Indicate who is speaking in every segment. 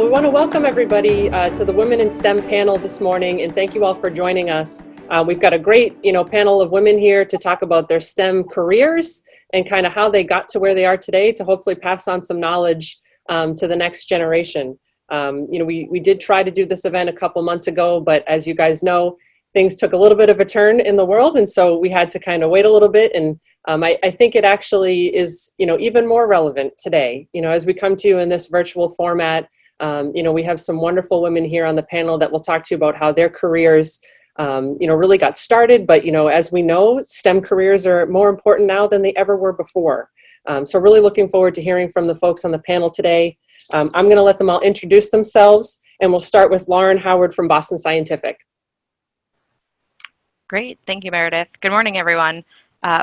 Speaker 1: we want to welcome everybody to the Women in STEM panel this morning, and thank you all for joining us. We've got a great, panel of women here to talk about their STEM careers and kind of how they got to where they are today to hopefully pass on some knowledge to the next generation. We did try to do this event a couple months ago, but as you guys know, things took a little bit of a turn in the world, and so we had to kind of wait a little bit. And I think it actually is, even more relevant today. As we come to you in this virtual format, we have some wonderful women here on the panel that will talk to you about how their careers, really got started. But, as we know, STEM careers are more important now than they ever were before. So really looking forward to hearing from the folks on the panel today. I'm going to let them all introduce themselves, and we'll start with Lauren Howard from Boston Scientific.
Speaker 2: Great. Thank you, Meredith. Good morning, everyone.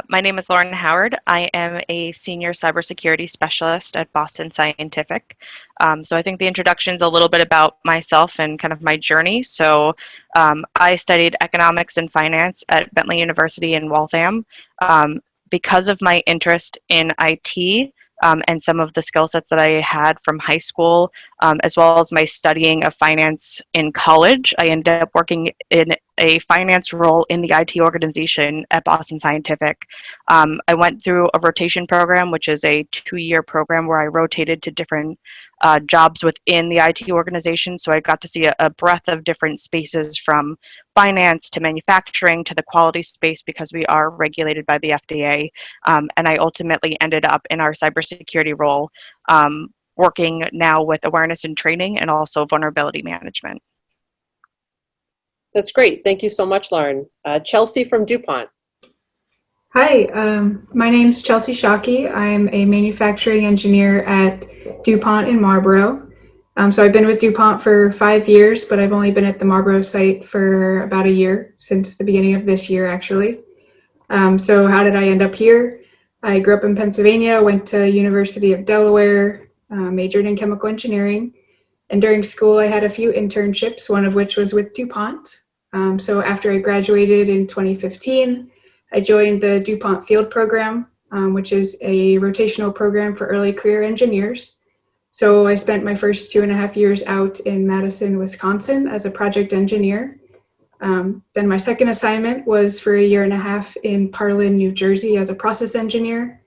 Speaker 2: My name is Lauren Howard. I am a senior cybersecurity specialist at Boston Scientific. So I think the introduction is a little bit about myself and kind of my journey. So I studied economics and finance at Bentley University in Waltham. Because of my interest in IT and some of the skill sets that I had from high school, as well as my studying of finance in college, I ended up working in a finance role in the IT organization at Boston Scientific. I went through a rotation program, which is a 2-year program where I rotated to different jobs within the IT organization. So I got to see a breadth of different spaces, from finance to manufacturing to the quality space, because we are regulated by the FDA. And I ultimately ended up in our cybersecurity role, working now with awareness and training and also vulnerability management.
Speaker 1: That's great. Thank you so much, Lauren. Chelsea from DuPont.
Speaker 3: Hi, my name's Chelsea Shockey. I'm a manufacturing engineer at DuPont in Marlborough. So I've been with DuPont for 5 years, but I've only been at the Marlborough site for about a year, since the beginning of this year, actually. So how did I end up here? I grew up in Pennsylvania, went to University of Delaware, majored in chemical engineering. And during school, I had a few internships, one of which was with DuPont. So after I graduated in 2015, I joined the DuPont Field Program, which is a rotational program for early career engineers. So I spent my first 2.5 years out in Madison, Wisconsin as a project engineer. Then my second assignment was for 1.5 years in Parlin, New Jersey as a process engineer.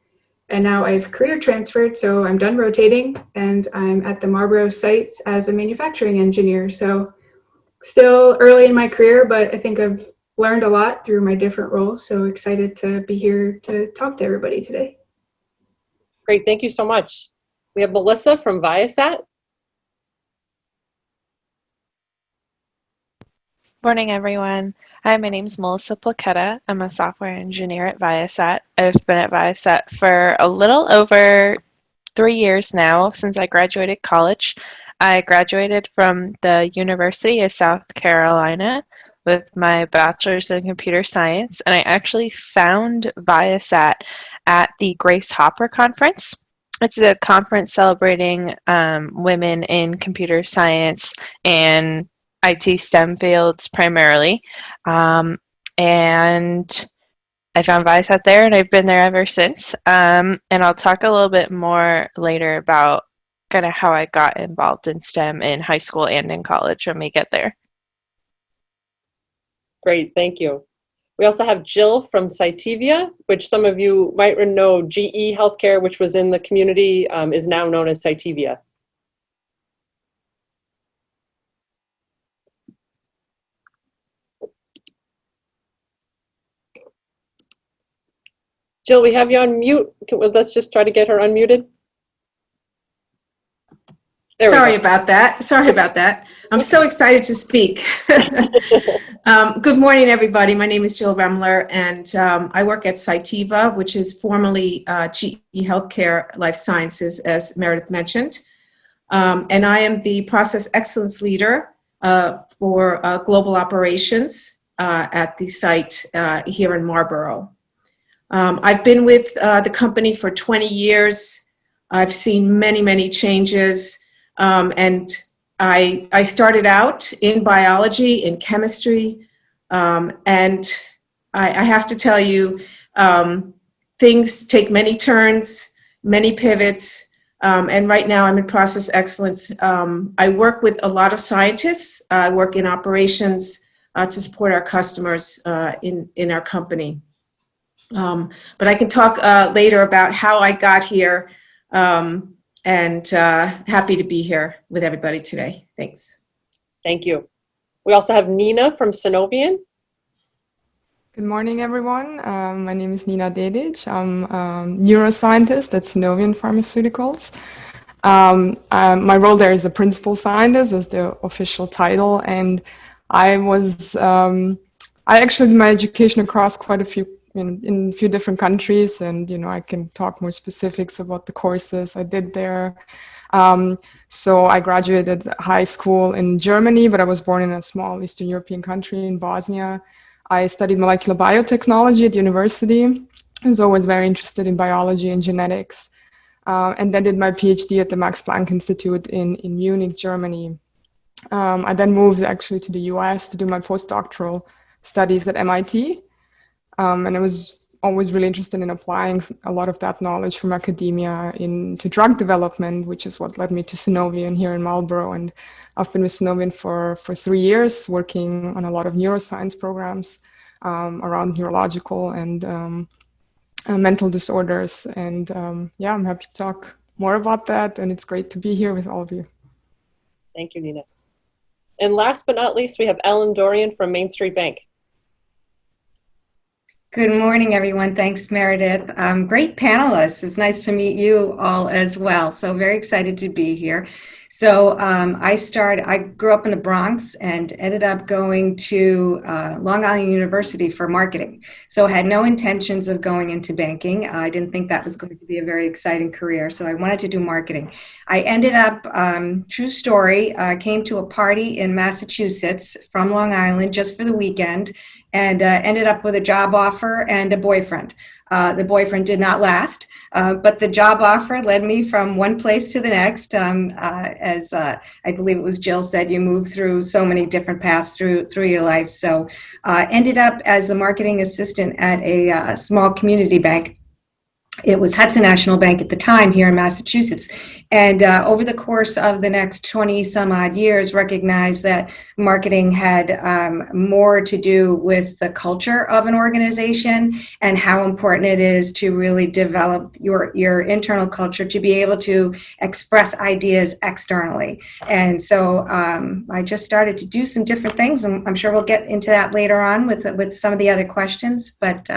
Speaker 3: And now I've career transferred, so I'm done rotating, and I'm at the Marlborough site as a manufacturing engineer. So still early in my career, but I think I've learned a lot through my different roles. So excited to be here to talk to everybody today.
Speaker 1: Great, thank you so much. We have Melissa from Viasat.
Speaker 4: Morning, everyone. Hi, my name is Melissa Plakyda. I'm a software engineer at Viasat. I've been at Viasat for a little over 3 years now, since I graduated college. I graduated from the University of South Carolina with my bachelor's in computer science, and I actually found Viasat at the Grace Hopper Conference. It's a conference celebrating women in computer science and IT STEM fields primarily. And I found Viasat there, and I've been there ever since. And I'll talk a little bit more later about kind of how I got involved in STEM in high school and in college when we get there.
Speaker 1: Great, thank you. We also have Jill from Cytiva, which some of you might know. GE Healthcare, which was in the community, is now known as Cytiva. Jill, we have you on mute. Let's just try to get her unmuted.
Speaker 5: Sorry about that. I'm so excited to speak. Good morning, everybody. My name is Jill Remmler, and I work at Cytiva, which is formerly GE Healthcare Life Sciences, as Meredith mentioned. And I am the Process Excellence Leader for Global Operations at the site here in Marlborough. I've been with the company for 20 years. I've seen many, many changes. And I started out in biology, in chemistry, and I have to tell you, things take many turns, many pivots, And right now I'm in process excellence. I work with a lot of scientists. I work in operations to support our customers in our company. But I can talk later about how I got here, and happy to be here with everybody today. Thanks.
Speaker 1: Thank you. We also have Nina from Sunovion.
Speaker 6: Good morning, everyone. My name is Nina Dedic. I'm a neuroscientist at Sunovion Pharmaceuticals. My role there is a principal scientist, as the official title, and I actually did my education across quite a few, in a few different countries, and I can talk more specifics about the courses I did there. So I graduated high school in Germany, but I was born in a small Eastern European country in Bosnia. I studied molecular biotechnology at university. I was always very interested in biology and genetics. And then did my PhD at the Max Planck Institute in Munich, Germany. I then moved actually to the US to do my postdoctoral studies at MIT. And I was always really interested in applying a lot of that knowledge from academia into drug development, which is what led me to Sunovion here in Marlborough. And I've been with Sunovion for 3 years, working on a lot of neuroscience programs around neurological and mental disorders. And yeah, I'm happy to talk more about that. And it's great to be here with all of you.
Speaker 1: Thank you, Nina. And last but not least, we have Ellen Dorian from Main Street Bank.
Speaker 7: Good morning, everyone. Thanks, Meredith. Great panelists. It's nice to meet you all as well. So very excited to be here. So I grew up in the Bronx and ended up going to Long Island University for marketing. So I had no intentions of going into banking. I didn't think that was going to be a very exciting career. So I wanted to do marketing. I ended up, true story, came to a party in Massachusetts from Long Island just for the weekend, and ended up with a job offer and a boyfriend. The boyfriend did not last, but the job offer led me from one place to the next. As I believe it was Jill said, you move through so many different paths through your life. So ended up as the marketing assistant at a small community bank. It was Hudson National Bank at the time here in Massachusetts. And over the course of the next 20 some odd years, recognized that marketing had more to do with the culture of an organization and how important it is to really develop your internal culture to be able to express ideas externally. And so I just started to do some different things. And I'm sure we'll get into that later on with some of the other questions. But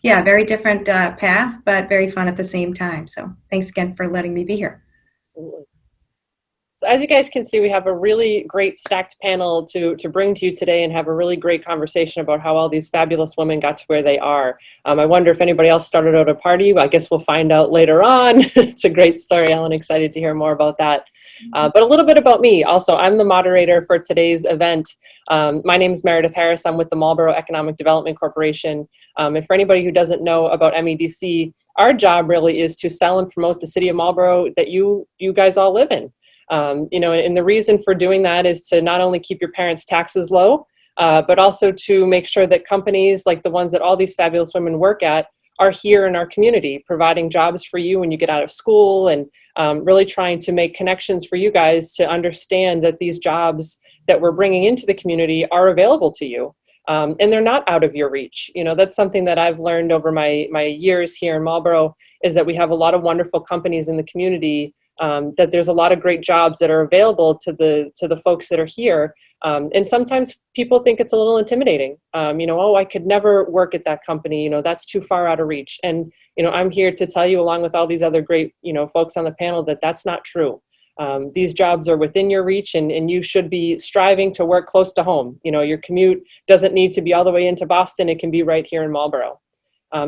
Speaker 7: yeah, very different path, but very fun at the same time. So thanks again for letting me be here.
Speaker 1: Absolutely. So as you guys can see, we have a really great stacked panel to bring to you today and have a really great conversation about how all these fabulous women got to where they are. I wonder if anybody else started out a party. I guess we'll find out later on. It's a great story, Ellen. Excited to hear more about that. But a little bit about me. Also, I'm the moderator for today's event. My name is Meredith Harris. I'm with the Marlborough Economic Development Corporation. And for anybody who doesn't know about MEDC, our job really is to sell and promote the city of Marlborough that you guys all live in. And the reason for doing that is to not only keep your parents' taxes low, but also to make sure that companies like the ones that all these fabulous women work at are here in our community, providing jobs for you when you get out of school, and really trying to make connections for you guys to understand that these jobs that we're bringing into the community are available to you. And they're not out of your reach. That's something that I've learned over my years here in Marlborough, is that we have a lot of wonderful companies in the community, that there's a lot of great jobs that are available to the folks that are here. And sometimes people think it's a little intimidating. Oh, I could never work at that company. That's too far out of reach. And, I'm here to tell you, along with all these other great, folks on the panel, that that's not true. These jobs are within your reach, and you should be striving to work close to home. Your commute doesn't need to be all the way into Boston. It can be right here in Marlborough.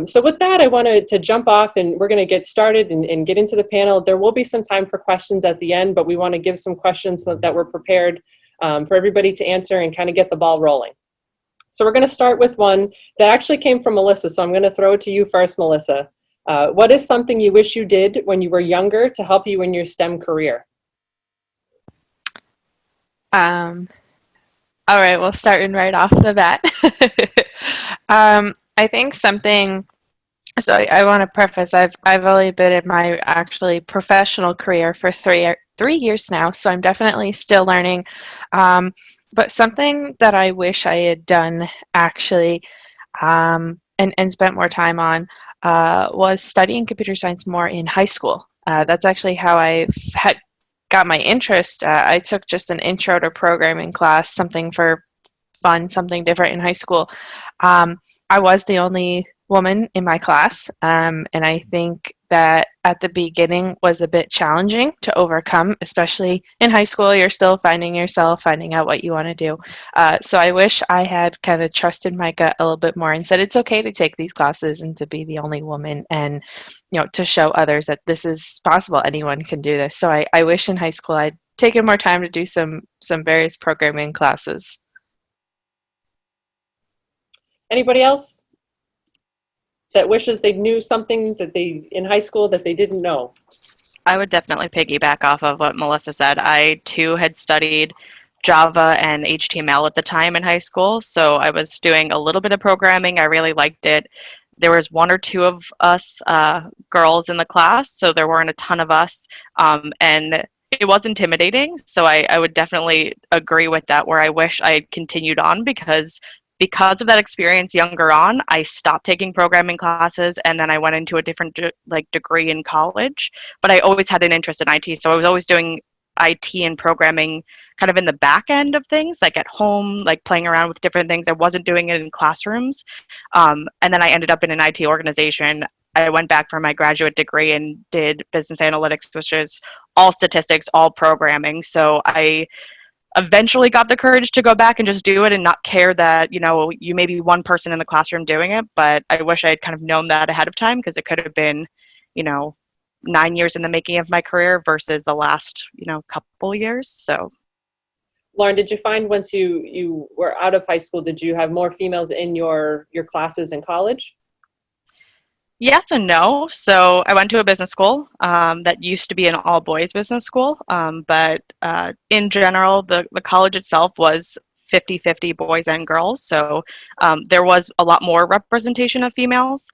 Speaker 1: So with that, I wanted to jump off, and we're going to get started and get into the panel. There will be some time for questions at the end, but we want to give some questions that were prepared for everybody to answer and kind of get the ball rolling. So we're going to start with one that actually came from Melissa. So I'm going to throw it to you first, Melissa. What is something you wish you did when you were younger to help you in your STEM career?
Speaker 4: All right, well, starting right off the bat. I think something So I want to preface, I've only been in my actually professional career for three years now, so I'm definitely still learning. But something that I wish I had done actually, and spent more time on, was studying computer science more in high school. That's actually how I had got my interest. I took just an intro to programming class, something for fun, something different in high school. I was the only woman in my class, and I think that at the beginning was a bit challenging to overcome, especially in high school. You're still finding yourself, finding out what you want to do. So I wish I had kind of trusted my gut a little bit more and said it's okay to take these classes and to be the only woman, and to show others that this is possible. Anyone can do this. So I wish in high school I'd taken more time to do some various programming classes.
Speaker 1: Anybody else that wishes they knew something that they in high school that they didn't know?
Speaker 2: I would definitely piggyback off of what Melissa said. I too had studied Java and HTML at the time in high school, so I was doing a little bit of programming. I really liked it. There was one or two of us girls in the class, so there weren't a ton of us, and it was intimidating. So I would definitely agree with that, where I wish I had continued on because of that experience younger on, I stopped taking programming classes, and then I went into a different degree in college. But I always had an interest in IT, so I was always doing IT and programming kind of in the back end of things, like at home, like playing around with different things. I wasn't doing it in classrooms. And then I ended up in an IT organization. I went back for my graduate degree and did business analytics, which is all statistics, all programming. So I eventually got the courage to go back and just do it and not care that, you may be one person in the classroom doing it. But I wish I had kind of known that ahead of time, because it could have been, 9 years in the making of my career versus the last, couple years. So,
Speaker 1: Lauren, did you find once you were out of high school, did you have more females in your classes in college?
Speaker 2: yes and no. So I went to a business school that used to be an all-boys business school, but in general, the college itself was 50-50 boys and girls. So there was a lot more representation of females.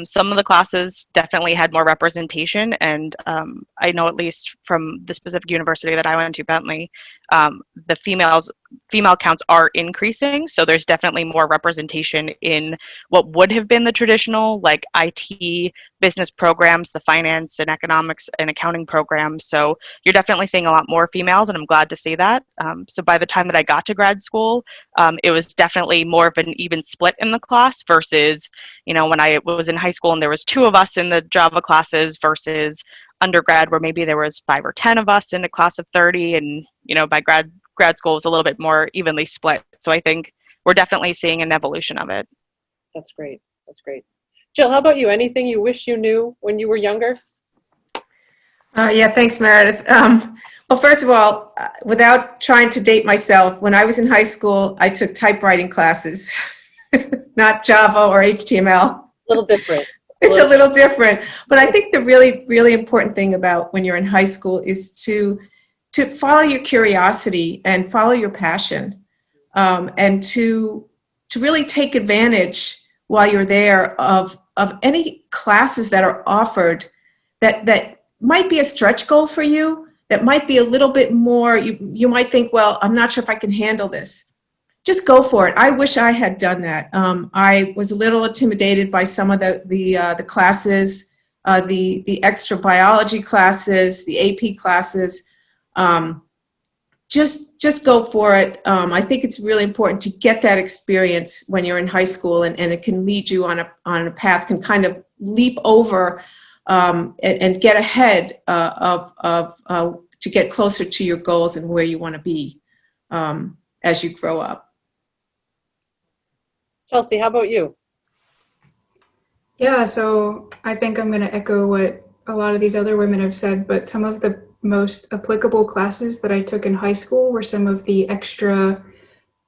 Speaker 2: Some of the classes definitely had more representation, and I know, at least from the specific university that I went to, Bentley, the female counts are increasing. So there's definitely more representation in what would have been the traditional, like IT business programs, the finance and economics and accounting programs. So you're definitely seeing a lot more females, and I'm glad to see that. So by the time that I got to grad school, it was definitely more of an even split in the class versus, when I was in high school and there was 2 of us in the Java classes versus undergrad where maybe there was 5 or 10 of us in a class of 30, and by grad school was a little bit more evenly split. So I think we're definitely seeing an evolution of it.
Speaker 1: That's great. That's great. Jill, how about you? Anything you wish you knew when you were younger?
Speaker 5: Yeah, thanks, Meredith. Well, first of all, without trying to date myself, when I was in high school, I took typewriting classes, not Java or HTML.
Speaker 1: A little different.
Speaker 5: It's a little different. But I think the really, really important thing about when you're in high school is to follow your curiosity and follow your passion, and to really take advantage while you're there of any classes that are offered that might be a stretch goal for you, that might be a little bit more, you might think, well, I'm not sure if I can handle this. Just go for it. I wish I had done that. I was a little intimidated by some of the classes, the extra biology classes, the AP classes. Just go for it. I think it's really important to get that experience when you're in high school, and it can lead you on a path, can kind of leap over and get ahead to get closer to your goals and where you want to be as you grow up.
Speaker 1: Chelsea, how about you?
Speaker 3: Yeah, so I think I'm going to echo what a lot of these other women have said, but some of the most applicable classes that I took in high school were some of the extra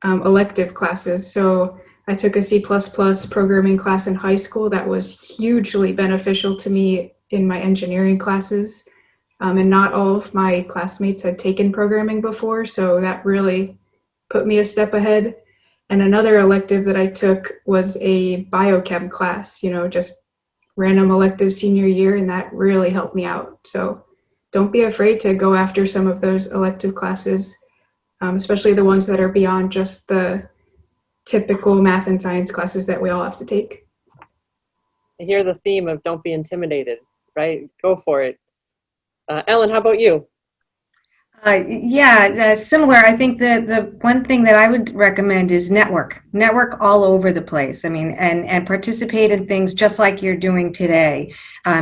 Speaker 3: elective classes. So I took a C++ programming class in high school that was hugely beneficial to me in my engineering classes. And not all of my classmates had taken programming before, so that really put me a step ahead. And another elective that I took was a biochem class, just random elective senior year, and that really helped me out. So don't be afraid to go after some of those elective classes, especially the ones that are beyond just the typical math and science classes that we all have to take.
Speaker 1: I hear the theme of don't be intimidated, right? Go for it. Ellen, how about you?
Speaker 7: Yeah, similar. I think the one thing that I would recommend is network all over the place. I mean, and participate in things just like you're doing today.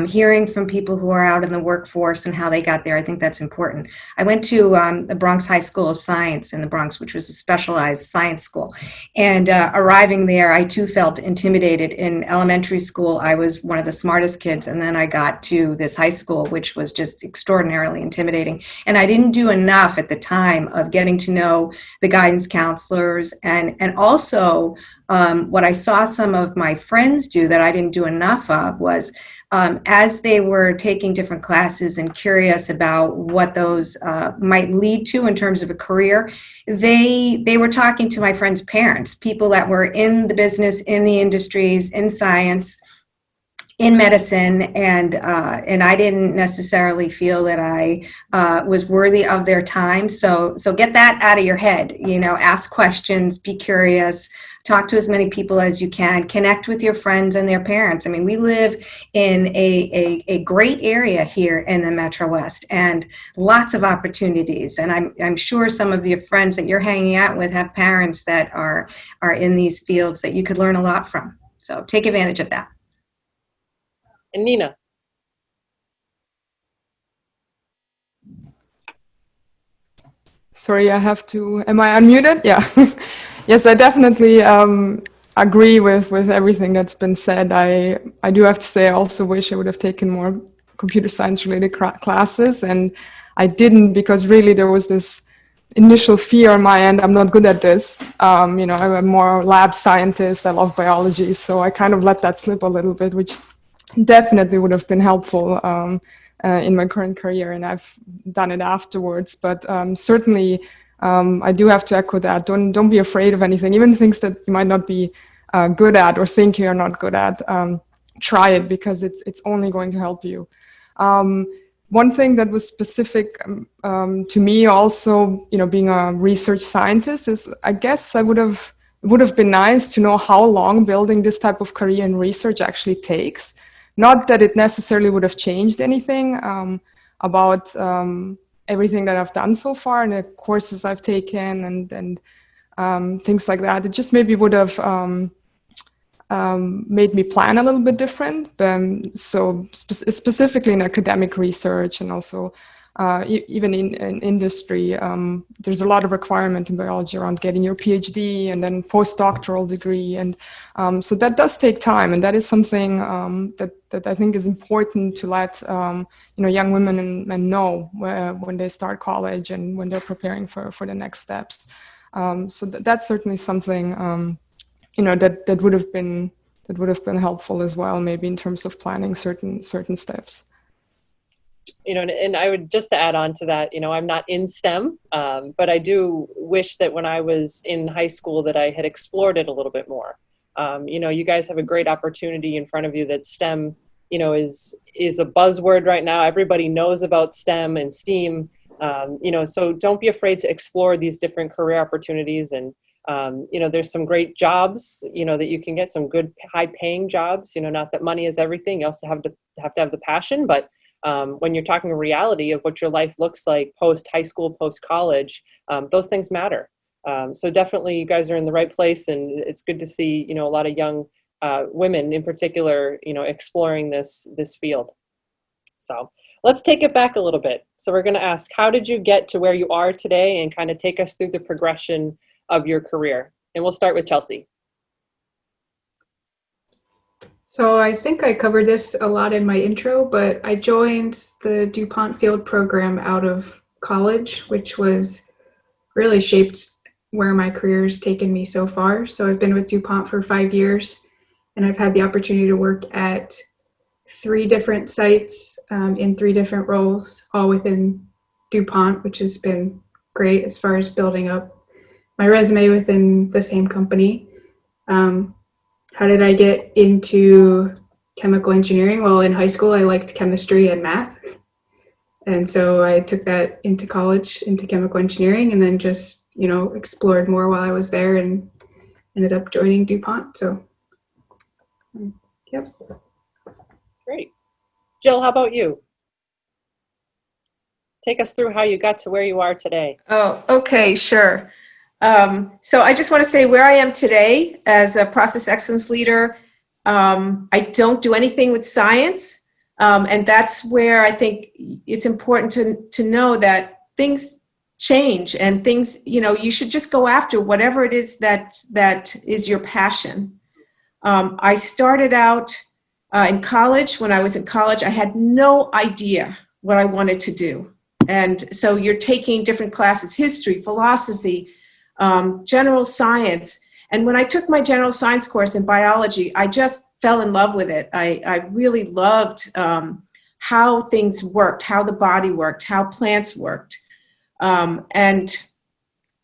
Speaker 7: Hearing from people who are out in the workforce and how they got there, I think that's important. I went to the Bronx High School of Science in the Bronx, which was a specialized science school. And arriving there, I too felt intimidated. In elementary school, I was one of the smartest kids, and then I got to this high school, which was just extraordinarily intimidating. And I didn't do enough at the time of getting to know the guidance counselors, and also what I saw some of my friends do that I didn't do enough of was as they were taking different classes and curious about what those might lead to in terms of a career, they were talking to my friends' parents, people that were in the business, in the industries, in science, in medicine, and I didn't necessarily feel that I was worthy of their time. So get that out of your head. You know, ask questions, be curious, talk to as many people as you can, connect with your friends and their parents. I mean, we live in a great area here in the Metro West, and lots of opportunities. And I'm sure some of your friends that you're hanging out with have parents that are in these fields that you could learn a lot from. So take advantage of that.
Speaker 1: And Nina.
Speaker 6: Sorry, I have to, am I unmuted? Yeah. Yes, I definitely agree with everything that's been said. I do have to say I also wish I would have taken more computer science related classes, and I didn't, because really there was this initial fear on my end. I'm not good at this. You know, I'm a more lab scientist. I love biology. So I kind of let that slip a little bit, which definitely would have been helpful in my current career, and I've done it afterwards. But certainly, I do have to echo that. Don't be afraid of anything, even things that you might not be good at or think you're not good at. Try it, because it's only going to help you. One thing that was specific to me, also, you know, being a research scientist, is I guess it would have been nice to know how long building this type of career in research actually takes. Not that it necessarily would have changed anything about everything that I've done so far and the courses I've taken and things like that. It just maybe would have made me plan a little bit different. So specifically in academic research, and also even in industry, there's a lot of requirement in biology around getting your PhD and then postdoctoral degree, and so that does take time, and that is something that I think is important to let you know, young women and men know when they start college and when they're preparing for the next steps. So that's certainly something you know, that would have been helpful as well, maybe in terms of planning certain steps.
Speaker 1: You know, and I would just to add on to that, you know, I'm not in STEM, but I do wish that when I was in high school that I had explored it a little bit more. You know, you guys have a great opportunity in front of you that STEM, you know, is a buzzword right now. Everybody knows about STEM and STEAM, you know, so don't be afraid to explore these different career opportunities. And, you know, there's some great jobs, you know, that you can get, some good high paying jobs, you know, not that money is everything. You also have to have the passion, but when you're talking a reality of what your life looks like post high school, post college, those things matter. So definitely you guys are in the right place, and it's good to see, you know, a lot of young women in particular, you know, exploring this field. So let's take it back a little bit. So we're going to ask, how did you get to where you are today, and kind of take us through the progression of your career? And we'll start with Chelsea.
Speaker 3: So I think I covered this a lot in my intro, but I joined the DuPont field program out of college, which was really shaped where my career has taken me so far. So I've been with DuPont for 5 years, and I've had the opportunity to work at 3 different sites in 3 different roles, all within DuPont, which has been great as far as building up my resume within the same company. How did I get into chemical engineering. Well, in high school, I liked chemistry and math. And so I took that into college, into chemical engineering, and then just, explored more while I was there and ended up joining DuPont. So, yep.
Speaker 1: Great. Jill, how about you? Take us through how you got to where you are today.
Speaker 5: Oh, okay, sure. So I just want to say where I am today as a process excellence leader, I don't do anything with science. And that's where I think it's important to know that things change and things, you should just go after whatever it is that is your passion. I started out in college. When I was in college, I had no idea what I wanted to do. And so you're taking different classes, history, philosophy, general science. And when I took my general science course in biology, I just fell in love with it. I really loved how things worked, how the body worked, how plants worked. And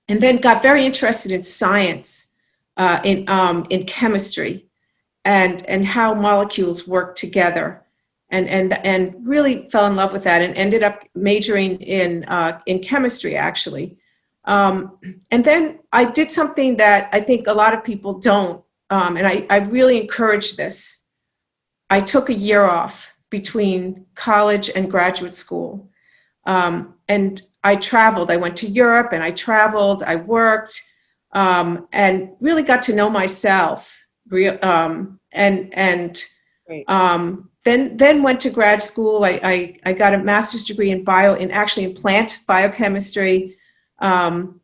Speaker 5: then got very interested in science, in chemistry, and how molecules work together. And really fell in love with that and ended up majoring in chemistry, actually. And then I did something that I think a lot of people don't, and I really encourage this. I took a year off between college and graduate school. And I traveled. I went to Europe and I traveled, I worked, and really got to know myself. Then went to grad school. I got a master's degree in plant biochemistry. And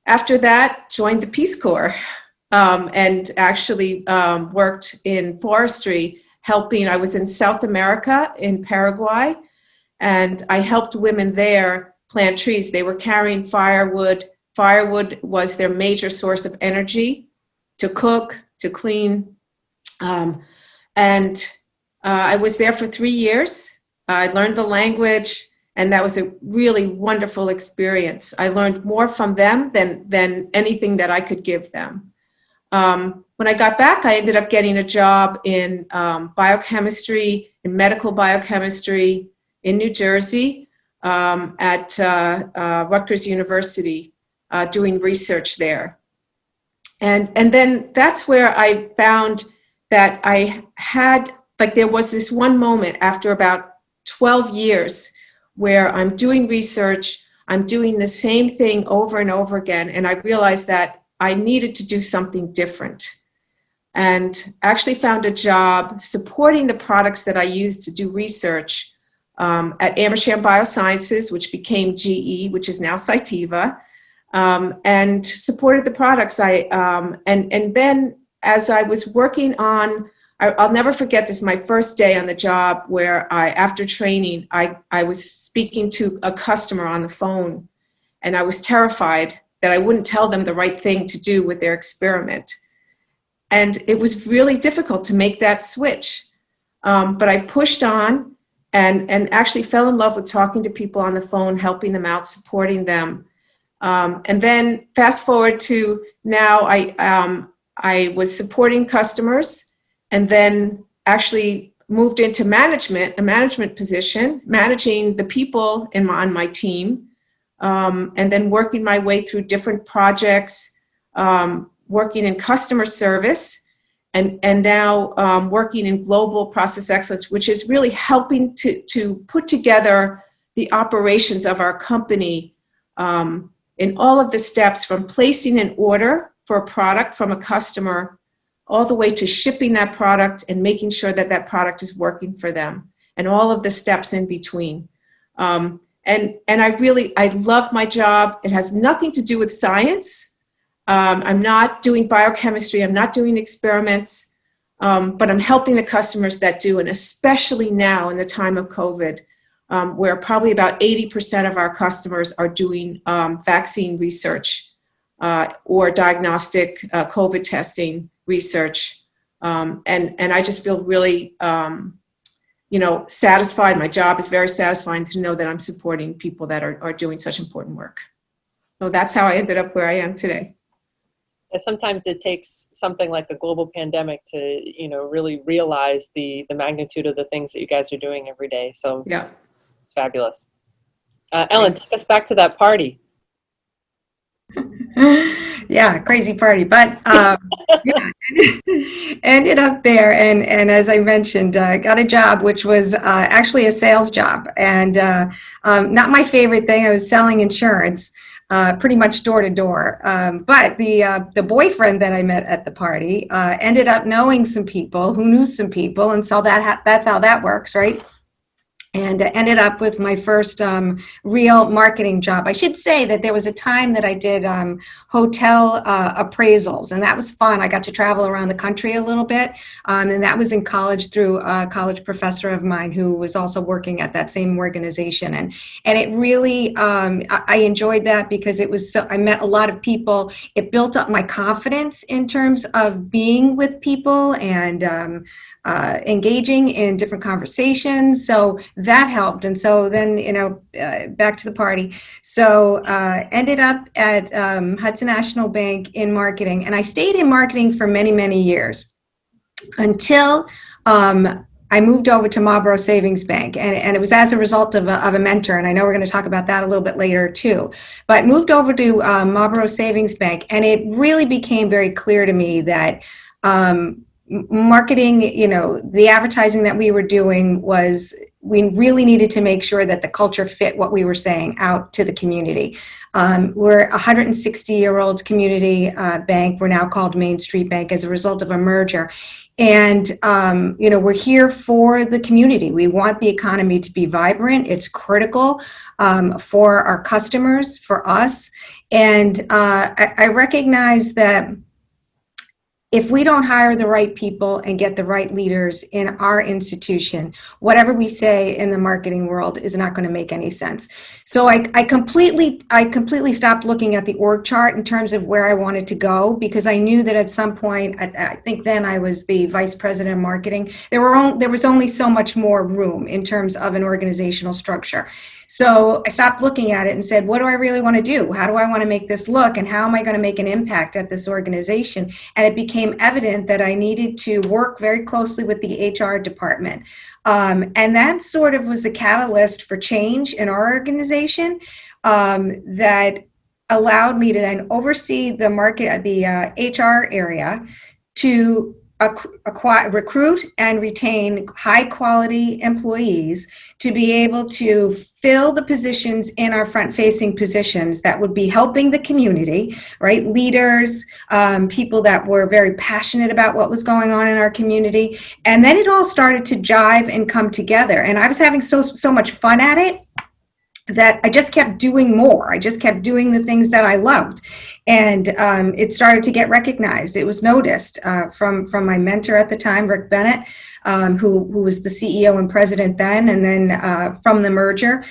Speaker 5: after that, joined the Peace Corps, and actually worked in forestry, I was in South America, in Paraguay, and I helped women there plant trees. They were carrying firewood. Firewood was their major source of energy to cook, to clean. And I was there for 3 years. I learned the language, and that was a really wonderful experience. I learned more from them than anything that I could give them. When I got back, I ended up getting a job in biochemistry, in medical biochemistry in New Jersey, at Rutgers University, doing research there. And then that's where I found that I had, there was this one moment after about 12 years where I'm doing research, I'm doing the same thing over and over again, and I realized that I needed to do something different. And actually found a job supporting the products that I used to do research at AMSA Biosciences, which became GE, which is now Cytiva, and supported the products. And then as I was working on, I'll never forget this, my first day on the job where after training, I was speaking to a customer on the phone, and I was terrified that I wouldn't tell them the right thing to do with their experiment. And it was really difficult to make that switch. But I pushed on and actually fell in love with talking to people on the phone, helping them out, supporting them. And then fast forward to now, I was supporting customers, and then actually moved into management, a management position, managing the people on my team, and then working my way through different projects, working in customer service, and now working in global process excellence, which is really helping to put together the operations of our company in all of the steps, from placing an order for a product from a customer all the way to shipping that product and making sure that that product is working for them, and all of the steps in between. And I love my job. It has nothing to do with science. I'm not doing biochemistry. I'm not doing experiments, but I'm helping the customers that do, and especially now in the time of COVID, where probably about 80% of our customers are doing vaccine research or diagnostic COVID testing research. And I just feel really, satisfied. My job is very satisfying to know that I'm supporting people that are doing such important work. So that's how I ended up where I am today.
Speaker 1: Sometimes it takes something like a global pandemic to, really realize the magnitude of the things that you guys are doing every day. So
Speaker 5: Yeah.
Speaker 1: it's fabulous. Ellen, take us back to that party.
Speaker 7: Yeah, crazy party, but yeah, ended up there, and as I mentioned, got a job which was actually a sales job, and not my favorite thing. I was selling insurance, pretty much door to door. But the boyfriend that I met at the party ended up knowing some people who knew some people, and so that's how that works, right? And ended up with my first real marketing job. I should say that there was a time that I did hotel appraisals, and that was fun. I got to travel around the country a little bit, and that was in college through a college professor of mine who was also working at that same organization. And it really, I enjoyed that because it was I met a lot of people. It built up my confidence in terms of being with people and engaging in different conversations. So that helped. And so then, back to the party. So ended up at Hudson National Bank in marketing. And I stayed in marketing for many, many years until I moved over to Marlborough Savings Bank. And it was as a result of a mentor. And I know we're going to talk about that a little bit later too. But moved over to Marlborough Savings Bank. And it really became very clear to me that marketing, the advertising that we were doing we really needed to make sure that the culture fit what we were saying out to the community. We're a 160-year-old community bank. We're now called Main Street Bank as a result of a merger. And, we're here for the community. We want the economy to be vibrant. It's critical for our customers, for us. And I recognize that if we don't hire the right people and get the right leaders in our institution, whatever we say in the marketing world is not going to make any sense. So I completely stopped looking at the org chart in terms of where I wanted to go, because I knew that at some point, I think then I was the vice president of marketing, there was only so much more room in terms of an organizational structure. So I stopped looking at it and said, what do I really want to do? How do I want to make this look? And how am I going to make an impact at this organization? And it became evident that I needed to work very closely with the HR department. And that sort of was the catalyst for change in our organization that allowed me to then oversee the HR area to recruit and retain high quality employees to be able to fill the positions in our front facing positions that would be helping the community, right? Leaders, people that were very passionate about what was going on in our community. And then it all started to jive and come together. And I was having so much fun at it that I just kept doing more. I just kept doing the things that I loved. And it started to get recognized. It was noticed from my mentor at the time, Rick Bennett, who was the CEO and president then, and then from the merger.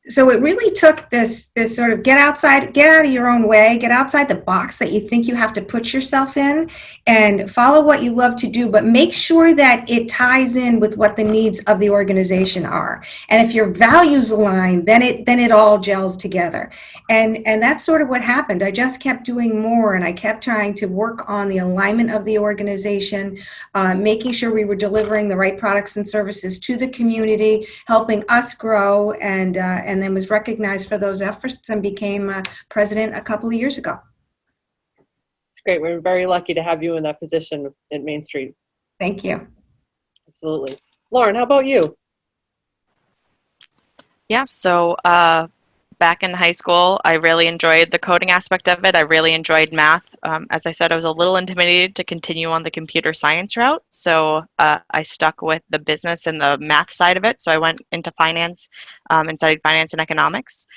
Speaker 7: So it really took this sort of get out of your own way, get outside the box that you think you have to put yourself in, and follow what you love to do, but make sure that it ties in with what the needs of the organization are. And if your values align, then it all gels together. And that's sort of what happened. I just kept doing more, and I kept trying to work on the alignment of the organization, making sure we were delivering the right products and services to the community, helping us grow, and then was recognized for those efforts and became president a couple of years ago.
Speaker 1: It's great. We're very lucky to have you in that position at Main Street.
Speaker 7: Thank you.
Speaker 1: Absolutely. Lauren, how about you?
Speaker 2: Yeah, so back in high school, I really enjoyed the coding aspect of it. I really enjoyed math. As I said, I was a little intimidated to continue on the computer science route, so I stuck with the business and the math side of it. So I went into finance and studied finance and economics.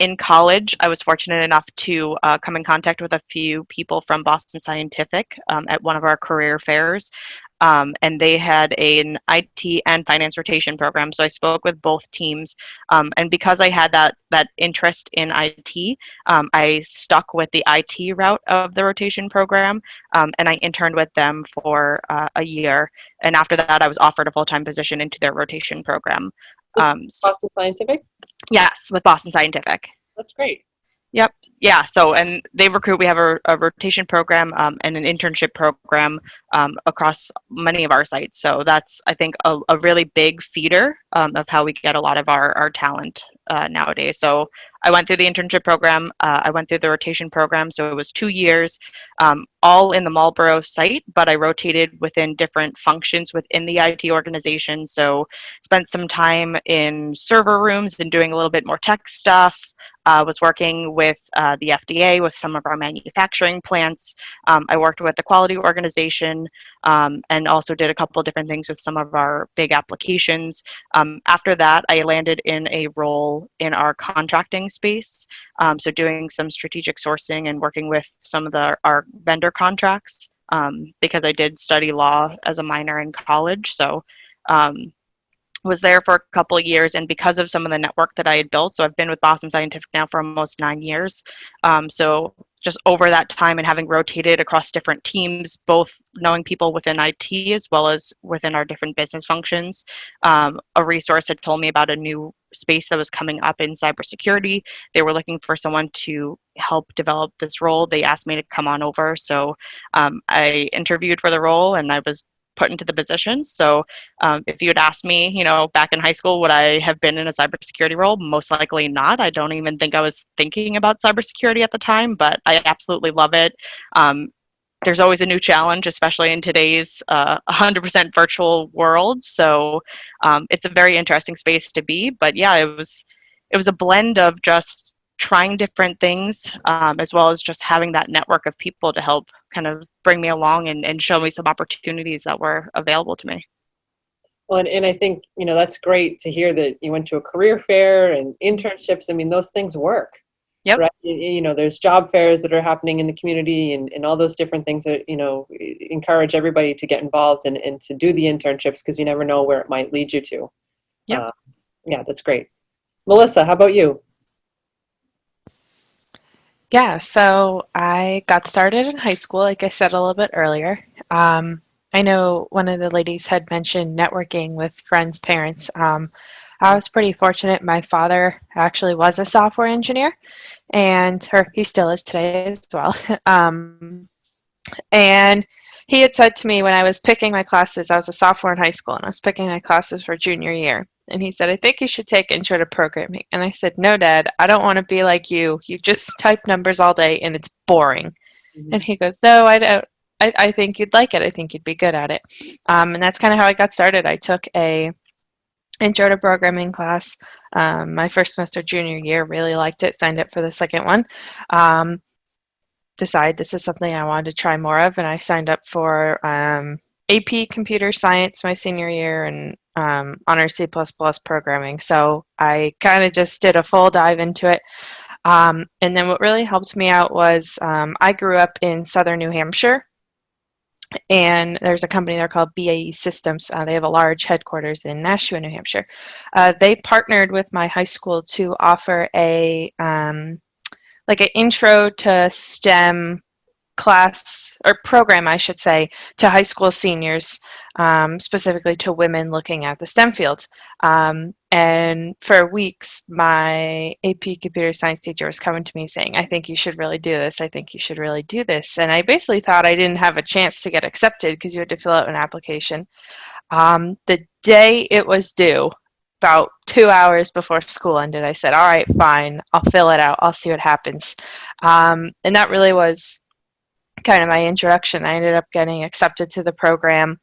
Speaker 2: In college, I was fortunate enough to come in contact with a few people from Boston Scientific at one of our career fairs. And they had an IT and finance rotation program. So I spoke with both teams. And because I had that interest in IT, I stuck with the IT route of the rotation program. And I interned with them for a year. And after that, I was offered a full-time position into their rotation program.
Speaker 1: Boston Scientific?
Speaker 2: Yes, with Boston Scientific.
Speaker 1: That's great.
Speaker 2: Yep. Yeah. So, and they recruit, we have a rotation program and an internship program across many of our sites. So that's, I think, a really big feeder of how we get a lot of our talent nowadays. So I went through the internship program. I went through the rotation program. So it was 2 years, all in the Marlborough site, but I rotated within different functions within the IT organization. So spent some time in server rooms and doing a little bit more tech stuff. Was working with the FDA with some of our manufacturing plants. I worked with the quality organization and also did a couple of different things with some of our big applications. After that, I landed in a role in our contracting space. So doing some strategic sourcing and working with some of our vendor contracts because I did study law as a minor in college. So was there for a couple of years, and because of some of the network that I had built, so I've been with Boston Scientific now for almost 9 years. So just over that time and having rotated across different teams, both knowing people within IT as well as within our different business functions, a resource had told me about a new space that was coming up in cybersecurity. They were looking for someone to help develop this role. They asked me to come on over. So I interviewed for the role and I was put into the position. So if you had asked me, back in high school, would I have been in a cybersecurity role? Most likely not. I don't even think I was thinking about cybersecurity at the time, but I absolutely love it. There's always a new challenge, especially in today's 100% virtual world. So it's a very interesting space to be. But yeah, it was a blend of just trying different things, as well as just having that network of people to help kind of bring me along and show me some opportunities that were available to me.
Speaker 1: Well, and I think, that's great to hear that you went to a career fair and internships. I mean, those things work.
Speaker 2: Yep.
Speaker 1: Right? There's job fairs that are happening in the community and all those different things that, encourage everybody to get involved and to do the internships because you never know where it might lead you to.
Speaker 2: Yep.
Speaker 1: Yeah, that's great. Melissa, how about you?
Speaker 4: Yeah, so I got started in high school, like I said a little bit earlier. I know one of the ladies had mentioned networking with friends' parents. I was pretty fortunate. My father actually was a software engineer, and he still is today as well. And he had said to me when I was picking my classes, I was a sophomore in high school, and I was picking my classes for junior year. And he said, I think you should take Intro to Programming. And I said, no, Dad, I don't want to be like you. You just type numbers all day, and it's boring. Mm-hmm. And he goes, no, I don't. I think you'd like it. I think you'd be good at it. And that's kind of how I got started. I took a Intro to Programming class my first semester junior year, really liked it, signed up for the second one. Decided this is something I wanted to try more of, and I signed up for AP Computer Science my senior year and honors C++ programming. So I kind of just did a full dive into it. And then what really helped me out was I grew up in southern New Hampshire, and there's a company there called BAE Systems. They have a large headquarters in Nashua, New Hampshire. They partnered with my high school to offer like an intro to STEM class or program, I should say, to high school seniors, specifically to women looking at the STEM fields. And for weeks, my AP computer science teacher was coming to me saying, I think you should really do this. I think you should really do this. And I basically thought I didn't have a chance to get accepted because you had to fill out an application. The day it was due, about 2 hours before school ended, I said, all right, fine, I'll fill it out. I'll see what happens. And that really was kind of my introduction. I ended up getting accepted to the program,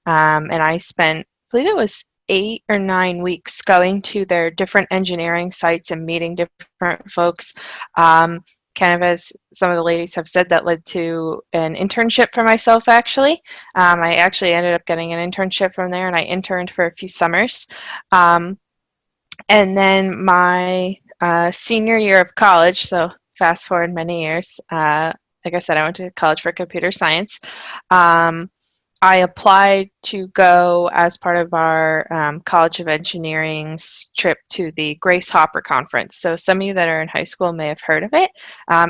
Speaker 4: and I spent, I believe it was 8 or 9 weeks going to their different engineering sites and meeting different folks. Kind of as some of the ladies have said, that led to an internship for myself, actually. I actually ended up getting an internship from there, and I interned for a few summers. And then my senior year of college, so fast forward many years, like I said, I went to college for computer science. I applied to go as part of our College of Engineering's trip to the Grace Hopper Conference. So some of you that are in high school may have heard of it.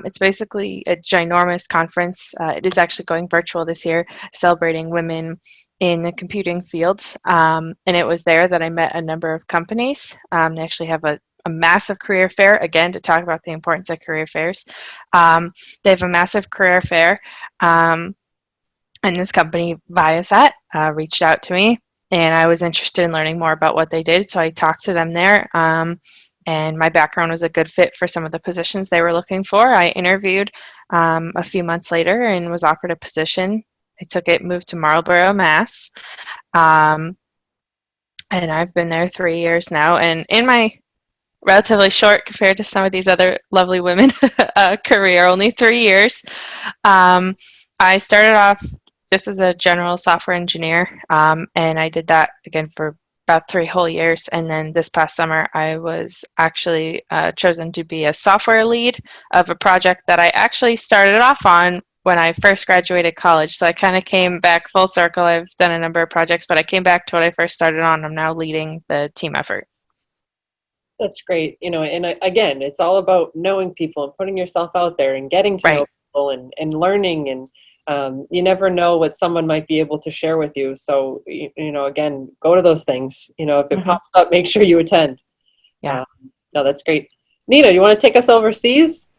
Speaker 4: It's basically a ginormous conference. It is actually going virtual this year, celebrating women in the computing fields. And it was there that I met a number of companies. They actually have a a massive career fair, again, to talk about the importance of career fairs. They have a massive career fair, and this company, Viasat, reached out to me, and I was interested in learning more about what they did, so I talked to them there, and my background was a good fit for some of the positions they were looking for. I interviewed a few months later and was offered a position. I took it, moved to Marlborough, Mass, and I've been there 3 years now, and in my relatively short compared to some of these other lovely women career, only 3 years. I started off just as a general software engineer, and I did that again for about 3 whole years. And then this past summer, I was actually chosen to be a software lead of a project that I actually started off on when I first graduated college. So I kind of came back full circle. I've done a number of projects, but I came back to what I first started on. I'm now leading the team effort.
Speaker 1: That's great. And again, it's all about knowing people and putting yourself out there and getting to know people and learning, and you never know what someone might be able to share with you. So, again, go to those things. If it pops up, make sure you attend.
Speaker 4: Yeah.
Speaker 1: No, that's great. Nina, you want to take us overseas?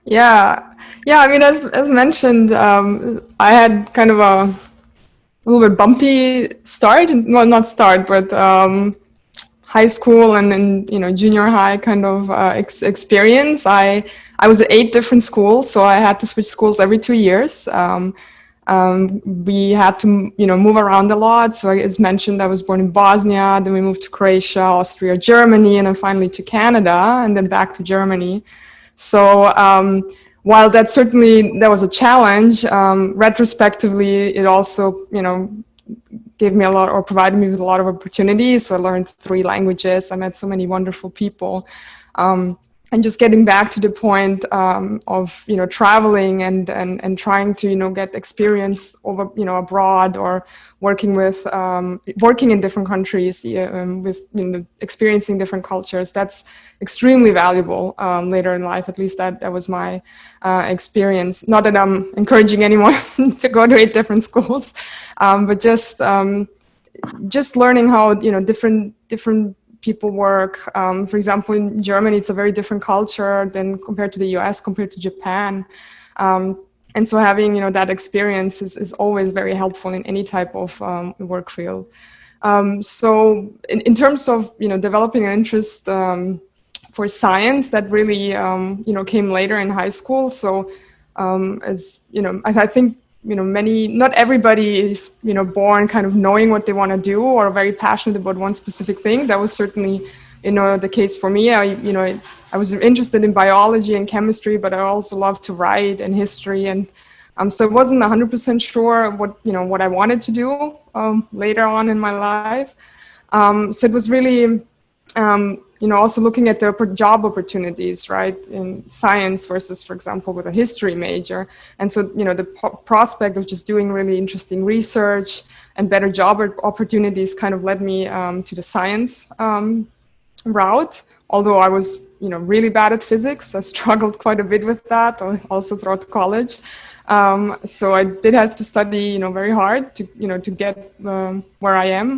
Speaker 6: Yeah. I mean, as mentioned, I had kind of a little bit bumpy start, well, not start, but high school and junior high kind of experience. I was at 8 different schools, so I had to switch schools every 2 years. We had to move around a lot. So as mentioned, I was born in Bosnia, then we moved to Croatia, Austria, Germany, and then finally to Canada, and then back to Germany. So while that was a challenge, retrospectively it also gave me a lot, or provided me with a lot of opportunities. So I learned 3 languages. I met so many wonderful people. And just getting back to the point of traveling and trying to get experience over abroad, or working in different countries with experiencing different cultures. That's extremely valuable later in life. At least that was my experience. Not that I'm encouraging anyone to go to 8 different schools, but just learning how different people work. For example, in Germany, it's a very different culture than compared to the US, compared to Japan. And so having, that experience is always very helpful in any type of work field. So in terms of, developing an interest for science, that really, came later in high school. So as, I think, not everybody is, born kind of knowing what they want to do or very passionate about one specific thing. That was certainly, the case for me. I was interested in biology and chemistry, but I also loved to write and history. And so I wasn't 100% sure what I wanted to do later on in my life. So it was really, also looking at the job opportunities, right, in science versus, for example, with a history major. And so, the prospect of just doing really interesting research and better job opportunities kind of led me to the science route. Although I was, really bad at physics, I struggled quite a bit with that, also throughout college. So I did have to study, very hard to get where I am.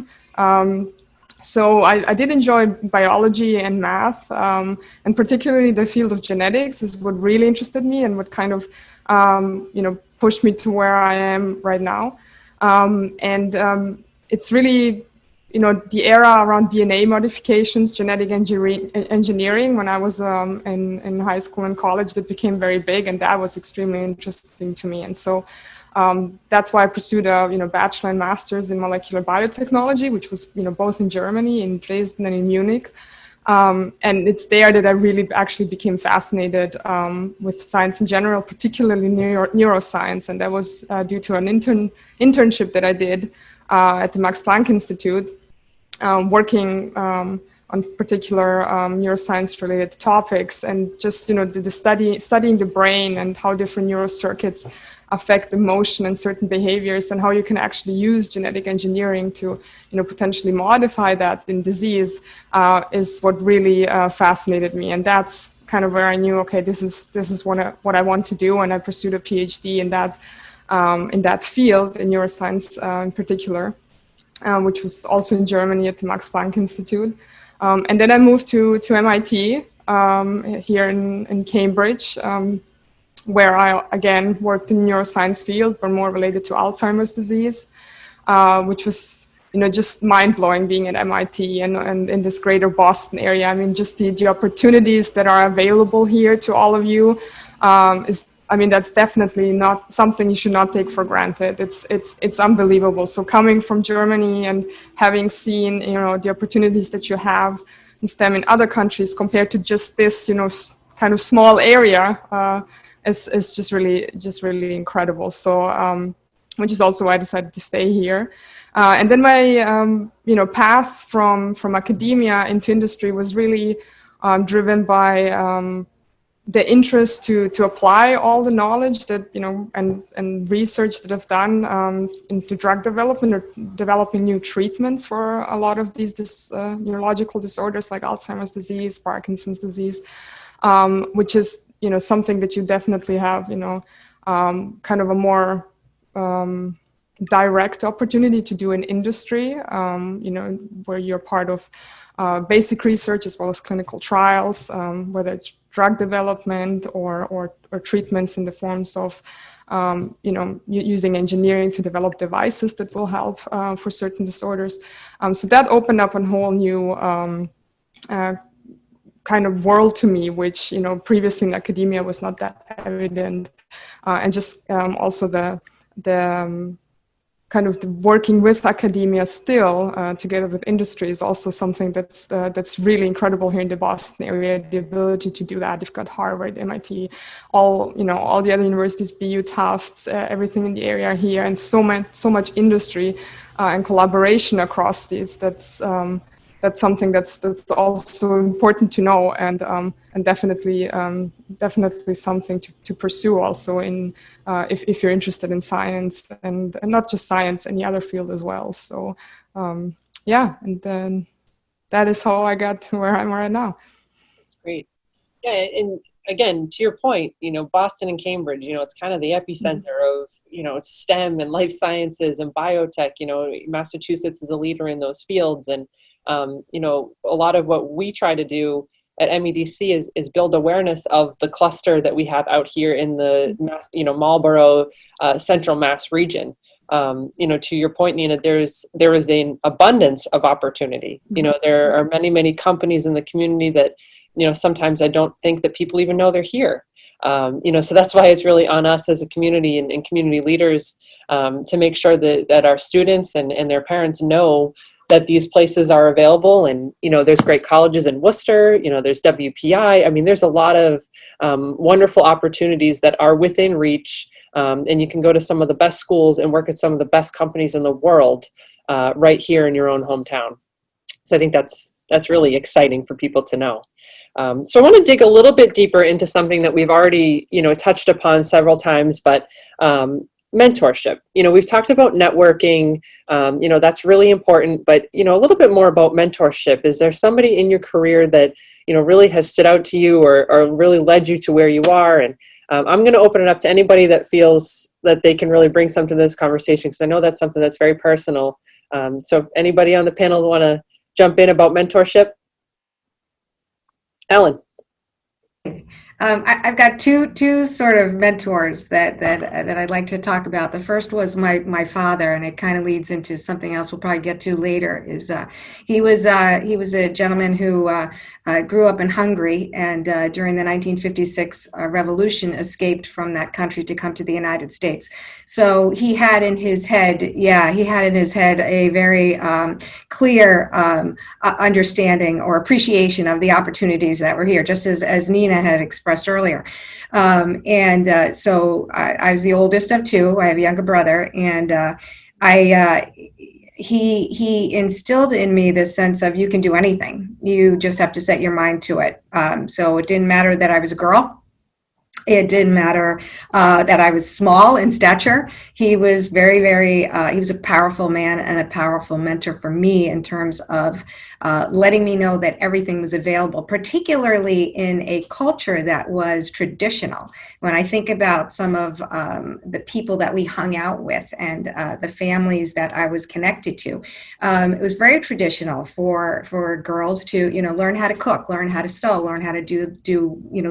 Speaker 6: So I did enjoy biology and math, and particularly the field of genetics is what really interested me and what kind of, pushed me to where I am right now. It's really, the era around DNA modifications, genetic engineering, when I was in high school and college, that became very big, and that was extremely interesting to me. And so that's why I pursued a bachelor and master's in molecular biotechnology, which was both in Germany, in Dresden and in Munich. And it's there that I really actually became fascinated with science in general, particularly neuroscience. And that was due to an internship that I did at the Max Planck Institute, working on particular neuroscience-related topics, and just studying the brain and how different neurocircuits affect emotion and certain behaviors, and how you can actually use genetic engineering to potentially modify that in disease is what really fascinated me. And that's kind of where I knew, okay, this is what I want to do, and I pursued a PhD in that field, in neuroscience in particular, which was also in Germany at the Max Planck Institute. And then I moved to MIT here in Cambridge, where I again worked in the neuroscience field, but more related to Alzheimer's disease, which was just mind-blowing being at MIT and in this greater Boston area. I mean, just the opportunities that are available here to all of you that's definitely not something you should not take for granted. It's unbelievable. So coming from Germany and having seen, the opportunities that you have in STEM in other countries compared to just this, kind of small area, is just really incredible. So, which is also why I decided to stay here. And then my, path from academia into industry was really driven by the interest to apply all the knowledge that, and research that I've done into drug development or developing new treatments for a lot of these neurological disorders like Alzheimer's disease, Parkinson's disease, which is, something that you definitely have, kind of a more direct opportunity to do in industry, where you're part of basic research as well as clinical trials, whether it's drug development or treatments in the forms of, using engineering to develop devices that will help for certain disorders. So that opened up a whole new kind of world to me, which, previously in academia was not that evident. And just also the kind of the working with academia still together with industry is also something that's really incredible here in the Boston area. The ability to do that. You've got Harvard, MIT, all the other universities, BU, Tufts, everything in the area here, and so much industry and collaboration across these. That's something that's also important to know, and definitely something to pursue also in if you're interested in science and not just science, any other field as well. So yeah, and then that is how I got to where I'm right now.
Speaker 1: That's great. Yeah, and again, to your point, Boston and Cambridge, it's kind of the epicenter of, STEM and life sciences and biotech. Massachusetts is a leader in those fields, and a lot of what we try to do at MEDC is build awareness of the cluster that we have out here in the, Marlborough, Central Mass region. To your point, Nina, there is an abundance of opportunity. There are many, many companies in the community that, sometimes I don't think that people even know they're here. So that's why it's really on us as a community and community leaders to make sure that our students and their parents know that these places are available. And, there's great colleges in Worcester, there's WPI. I mean, there's a lot of wonderful opportunities that are within reach. And you can go to some of the best schools and work at some of the best companies in the world right here in your own hometown. So I think that's really exciting for people to know. So I want to dig a little bit deeper into something that we've already, touched upon several times, but mentorship. We've talked about networking, that's really important, but, a little bit more about mentorship. Is there somebody in your career that, really has stood out to you or really led you to where you are? And I'm going to open it up to anybody that feels that they can really bring something to this conversation, because I know that's something that's very personal. So anybody on the panel want to jump in about mentorship? Ellen.
Speaker 7: I've got two sort of mentors that I'd like to talk about. The first was my father, and it kind of leads into something else we'll probably get to later. Is he was a gentleman who grew up in Hungary, and during the 1956 revolution escaped from that country to come to the United States. So he had in his head a very clear understanding or appreciation of the opportunities that were here, just as Nina had expressed earlier. So I was the oldest of two. I have a younger brother, and he instilled in me this sense of, you can do anything. You just have to set your mind to it. So it didn't matter that I was a girl. It didn't matter that I was small in stature. He was very, very, he was a powerful man and a powerful mentor for me in terms of letting me know that everything was available, particularly in a culture that was traditional. When I think about some of the people that we hung out with and the families that I was connected to, it was very traditional for girls to, learn how to cook, learn how to sew, learn how to do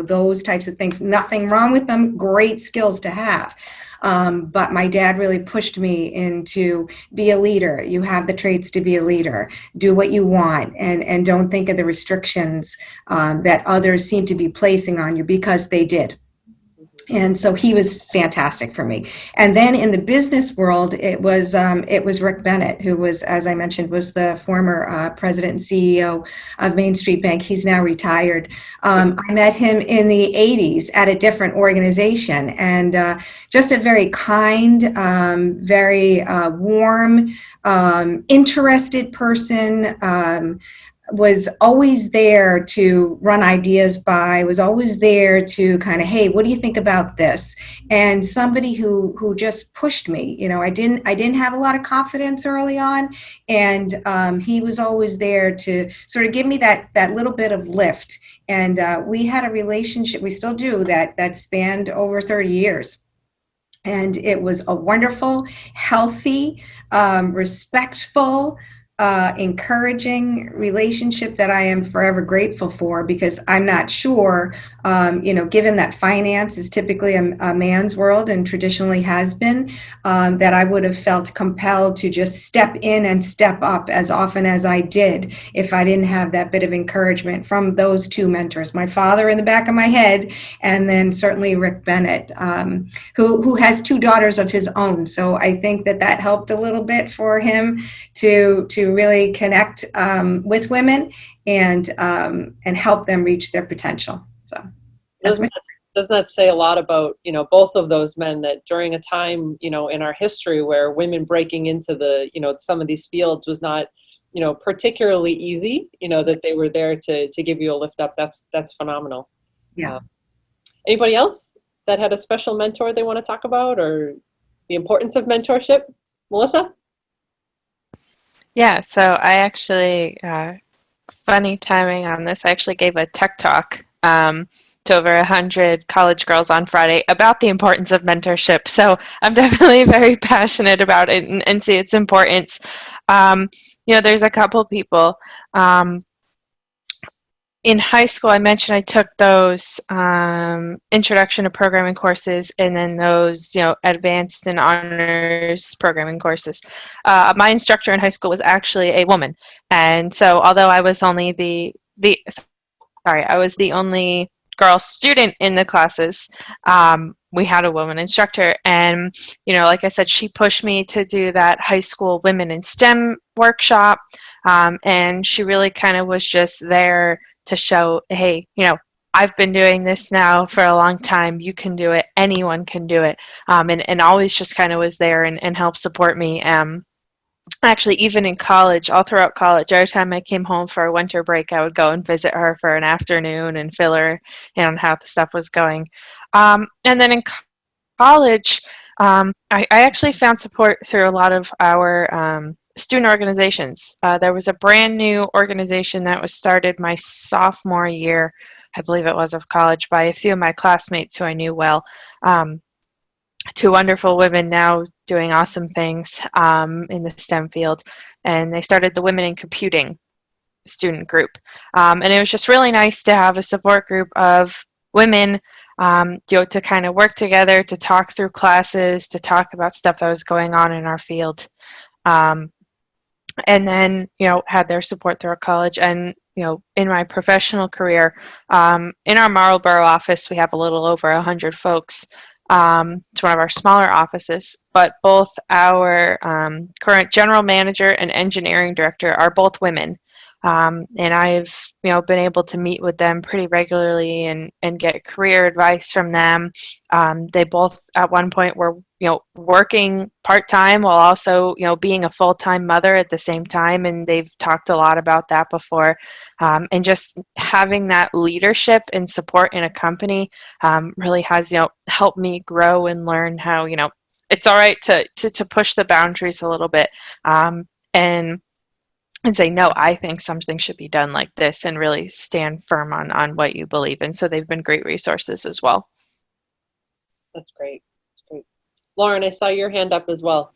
Speaker 7: those types of things. Nothing wrong with them, great skills to have. But my dad really pushed me into be a leader. You have the traits to be a leader. Do what you want, and don't think of the restrictions that others seem to be placing on you, because they did. And so he was fantastic for me. And then in the business world, it was Rick Bennett, who was, as I mentioned, was the former president and CEO of Main Street Bank. He's now retired. I met him in the 80s at a different organization, and just a very kind, very warm, interested person. Was always there to run ideas by, was always there to kind of, hey, what do you think about this? And somebody who just pushed me. I didn't have a lot of confidence early on, and he was always there to sort of give me that little bit of lift. And we had a relationship, we still do, that spanned over 30 years. And it was a wonderful, healthy, respectful, encouraging relationship that I am forever grateful for, because I'm not sure, given that finance is typically a man's world and traditionally has been, that I would have felt compelled to just step in and step up as often as I did if I didn't have that bit of encouragement from those two mentors, my father in the back of my head, and then certainly Rick Bennett, who has two daughters of his own. So I think that helped a little bit for him to really connect with women and help them reach their potential. So
Speaker 1: doesn't that say a lot about both of those men, that during a time in our history where women breaking into the some of these fields was not particularly easy, that they were there to give you a lift up. That's phenomenal.
Speaker 7: Yeah.
Speaker 1: Anybody else that had a special mentor they want to talk about, or the importance of mentorship? Melissa?
Speaker 4: Yeah, so I actually, funny timing on this, I actually gave a tech talk to over 100 college girls on Friday about the importance of mentorship. So I'm definitely very passionate about it and see its importance. There's a couple people. In high school, I mentioned I took those introduction to programming courses, and then those, advanced and honors programming courses. My instructor in high school was actually a woman, and so although I was only I was the only girl student in the classes, we had a woman instructor, and like I said, she pushed me to do that high school women in STEM workshop, and she really kind of was just there to show, hey, I've been doing this now for a long time. You can do it. Anyone can do it. And always just kind of was there and helped support me. Actually, even in college, all throughout college, every time I came home for a winter break, I would go and visit her for an afternoon and fill her in on how the stuff was going. And then in college, I actually found support through a lot of our student organizations. There was a brand new organization that was started my sophomore year, I believe it was, of college, by a few of my classmates who I knew well. Two wonderful women now doing awesome things in the STEM field. And they started the Women in Computing student group. And it was just really nice to have a support group of women to kind of work together, to talk through classes, to talk about stuff that was going on in our field. And then, had their support throughout college. And, in my professional career, in our Marlborough office, we have a little over 100 folks. It's one of our smaller offices, but both our current general manager and engineering director are both women. And I've, been able to meet with them pretty regularly and get career advice from them. They both at one point were, working part-time while also, being a full-time mother at the same time. And they've talked a lot about that before. And just having that leadership and support in a company really has, helped me grow and learn how, it's all right to push the boundaries a little bit. And say, no, I think something should be done like this, and really stand firm on what you believe in. So they've been great resources as well.
Speaker 1: That's great. Great. Lauren, I saw your hand up as well.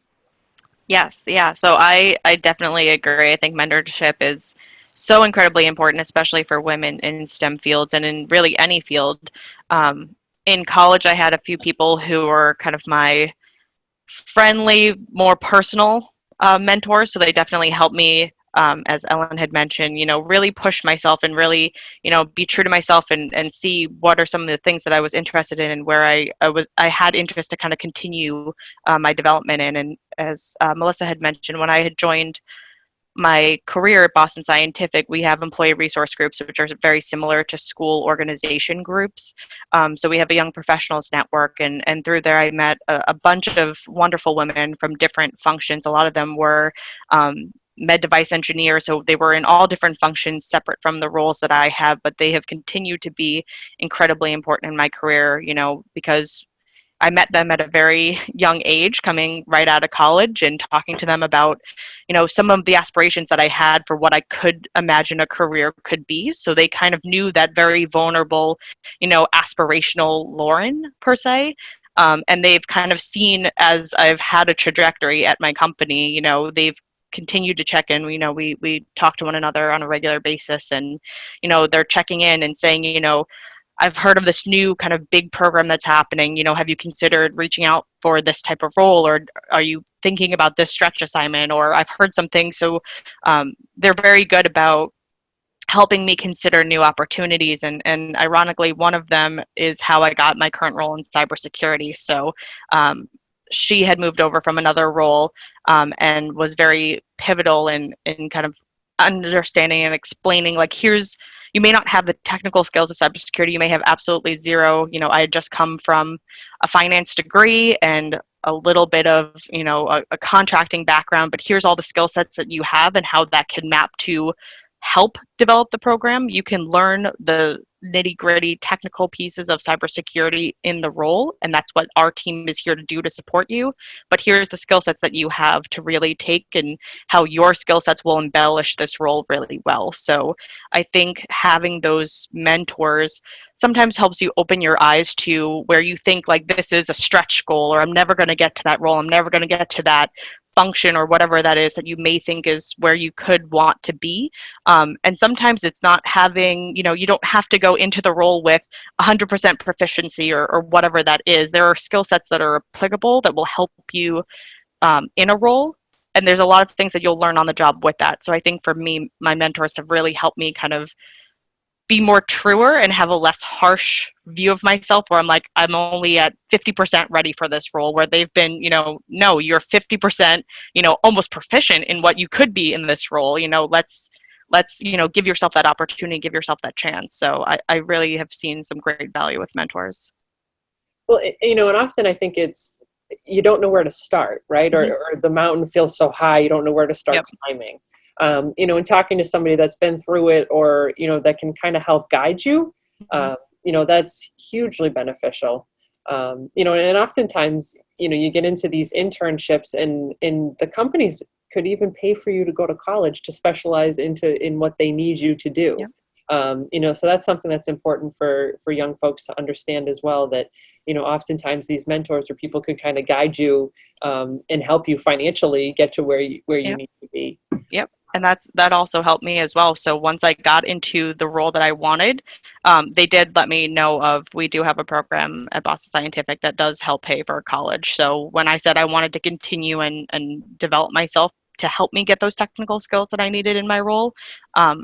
Speaker 2: Yes, yeah. So I definitely agree. I think mentorship is so incredibly important, especially for women in STEM fields and in really any field. In college, I had a few people who were kind of my friendly, more personal mentors. So they definitely helped me, as Ellen had mentioned, really push myself and really, be true to myself and see what are some of the things that I was interested in and where I had interest to kind of continue my development in. And as Melissa had mentioned, when I had joined my career at Boston Scientific, we have employee resource groups, which are very similar to school organization groups. So we have a young professionals network, and through there I met a bunch of wonderful women from different functions. A lot of them were med device engineers, so they were in all different functions separate from the roles that I have, but they have continued to be incredibly important in my career, because I met them at a very young age, coming right out of college, and talking to them about, some of the aspirations that I had for what I could imagine a career could be. So they kind of knew that very vulnerable, aspirational Lauren, per se. And they've kind of seen, as I've had a trajectory at my company, they've continued to check in. We talk to one another on a regular basis, and, they're checking in and saying, I've heard of this new kind of big program that's happening. Have you considered reaching out for this type of role, or are you thinking about this stretch assignment? Or I've heard something. So they're very good about helping me consider new opportunities. And ironically, one of them is how I got my current role in cybersecurity. So she had moved over from another role and was very pivotal in kind of understanding and explaining, like, you may not have the technical skills of cybersecurity. You may have absolutely zero. I had just come from a finance degree and a little bit of, a contracting background, but here's all the skill sets that you have and how that can map to help develop the program. You can learn the nitty-gritty technical pieces of cybersecurity in the role, and that's what our team is here to do, to support you. But here's the skill sets that you have to really take, and how your skill sets will embellish this role really well. So I think having those mentors sometimes helps you open your eyes to where you think, like, this is a stretch goal, or I'm never going to get to that role, I'm never going to get to that function, or whatever that is that you may think is where you could want to be. And sometimes it's not having, you don't have to go into the role with 100% proficiency or whatever that is. There are skill sets that are applicable that will help you in a role. And there's a lot of things that you'll learn on the job with that. So I think for me, my mentors have really helped me kind of be more truer and have a less harsh view of myself, where I'm like, I'm only at 50% ready for this role, where they've been, no, you're 50%, almost proficient in what you could be in this role. Let's give yourself that opportunity, give yourself that chance. So I really have seen some great value with mentors.
Speaker 1: Well, and often I think it's, you don't know where to start, right?
Speaker 2: Mm-hmm.
Speaker 1: Or the mountain feels so high, you don't know where to start climbing. And talking to somebody that's been through it, or, that can kind of help guide you, that's hugely beneficial. And oftentimes, you get into these internships, and the companies could even pay for you to go to college to specialize in what they need you to do. Yep. So that's something that's important for young folks to understand as well, that, oftentimes these mentors or people could kind of guide you and help you financially get to where you need to be.
Speaker 2: Yep. And that also helped me as well. So once I got into the role that I wanted, they did let me know we do have a program at Boston Scientific that does help pay for college. So when I said I wanted to continue and develop myself to help me get those technical skills that I needed in my role,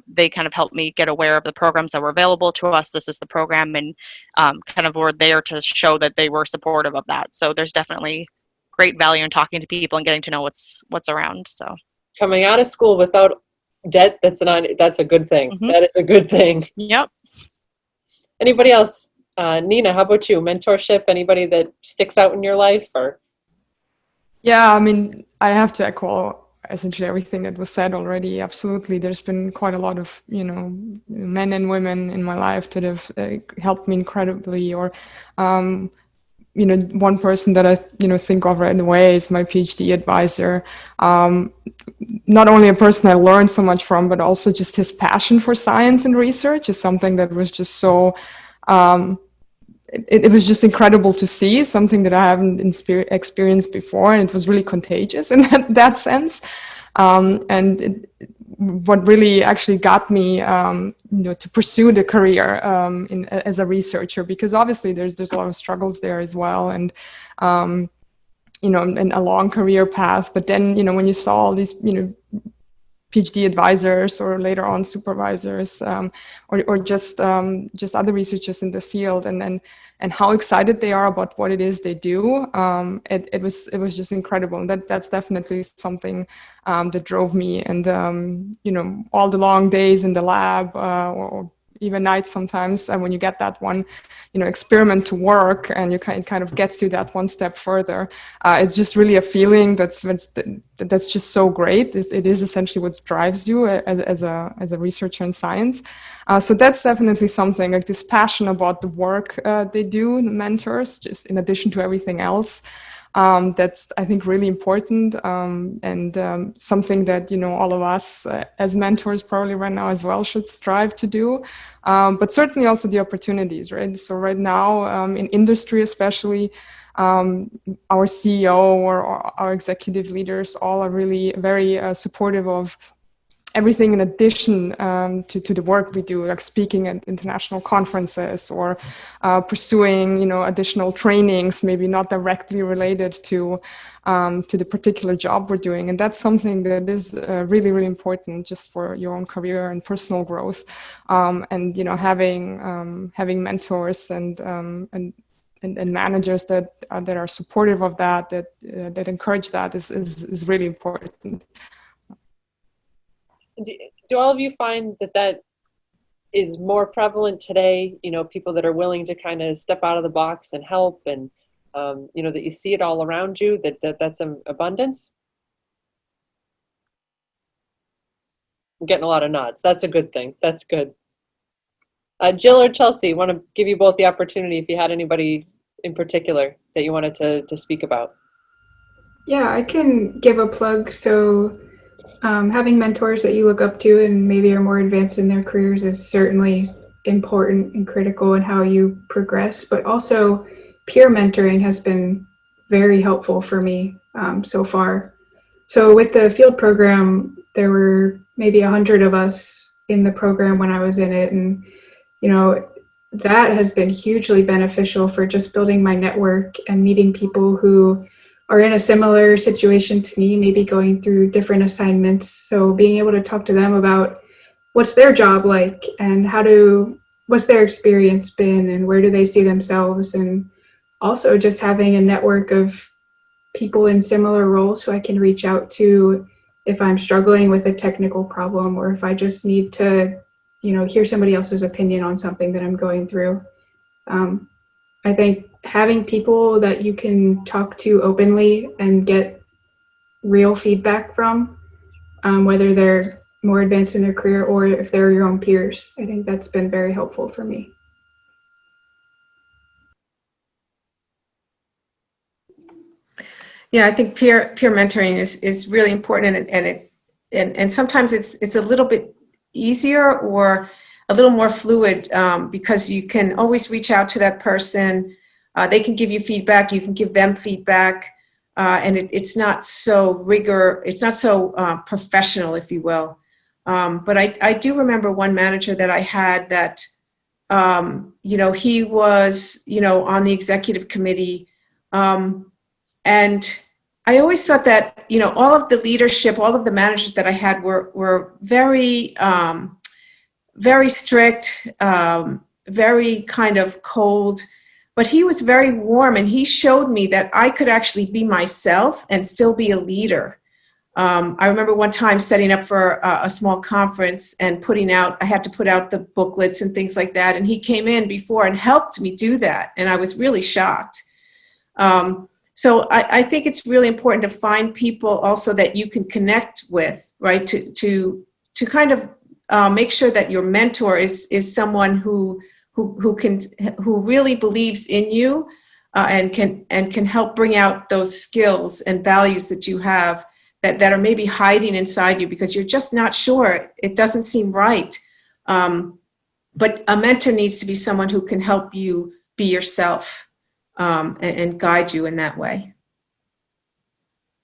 Speaker 2: they kind of helped me get aware of the programs that were available to us. This is the program, and kind of were there to show that they were supportive of that. So there's definitely great value in talking to people and getting to know what's around. So.
Speaker 1: Coming out of school without That's a good thing.
Speaker 2: Mhm.
Speaker 1: That is a good thing.
Speaker 2: Yep.
Speaker 1: Anybody else? Nina, how about you? Mentorship? Anybody that sticks out in your life? Or
Speaker 6: Yeah, I mean, I have to echo essentially everything that was said already. Absolutely. There's been quite a lot of, men and women in my life that have helped me incredibly. Or, one person that I, think of right away is my PhD advisor. Not only a person I learned so much from, but also just his passion for science and research is something that was just so, it was just incredible to see, something that I haven't experienced before, and it was really contagious in that sense. What really actually got me, to pursue the career as a researcher, because obviously there's a lot of struggles there as well, and and a long career path. But then, when you saw all these, PhD advisors or later on supervisors, or just other researchers in the field, and how excited they are about what it is they do, it was just incredible. And that's definitely something that drove me. And all the long days in the lab, or even nights sometimes, when you get that one experiment to work, and you kind of gets you that one step further, it's just really a feeling that's just so great. It is essentially what drives you as a researcher in science. So that's definitely something, like this passion about the work they do, the mentors, just in addition to everything else. That's, I think, really important, and something that, all of us as mentors probably right now as well should strive to do. But certainly also the opportunities, right? So right now, in industry especially, our CEO or our executive leaders all are really very supportive of everything in addition to the work we do, like speaking at international conferences, or pursuing, additional trainings, maybe not directly related to the particular job we're doing. And that's something that is really, really important just for your own career and personal growth. And having mentors and managers that are supportive of that encourage that is really important.
Speaker 1: do all of you find that is more prevalent today? People that are willing to kind of step out of the box and help, and that you see it all around you. That's an abundance. I'm getting a lot of nods. That's a good thing. That's good. Jill or Chelsea, want to give you both the opportunity if you had anybody in particular that you wanted to speak about.
Speaker 3: Yeah, I can give a plug. So having mentors that you look up to and maybe are more advanced in their careers is certainly important and critical in how you progress, but also peer mentoring has been very helpful for me so far. So with the field program, there were maybe 100 of us in the program when I was in it, and that has been hugely beneficial for just building my network and meeting people who are in a similar situation to me, maybe going through different assignments. So being able to talk to them about what's their job like, and what's their experience been, and where do they see themselves, and also just having a network of people in similar roles who I can reach out to if I'm struggling with a technical problem, or if I just need to, hear somebody else's opinion on something that I'm going through. I think having people that you can talk to openly and get real feedback from, whether they're more advanced in their career or if they're your own peers, I think that's been very helpful for me.
Speaker 5: Yeah, I think peer mentoring is really important, and sometimes it's a little bit easier or a little more fluid, because you can always reach out to that person. They can give you feedback, you can give them feedback, and it's not so it's not so professional, if you will. But I do remember one manager that I had that, he was, on the executive committee, and I always thought that, all of the leadership, all of the managers that I had were very, very strict, very kind of cold, but he was very warm, and he showed me that I could actually be myself and still be a leader. I remember one time setting up for a small conference and I had to put out the booklets and things like that. And he came in before and helped me do that. And I was really shocked. So I think it's really important to find people also that you can connect with, right? To kind of make sure that your mentor is someone who really believes in you and can help bring out those skills and values that you have that are maybe hiding inside you because you're just not sure. It doesn't seem right. But a mentor needs to be someone who can help you be yourself and guide you in that way.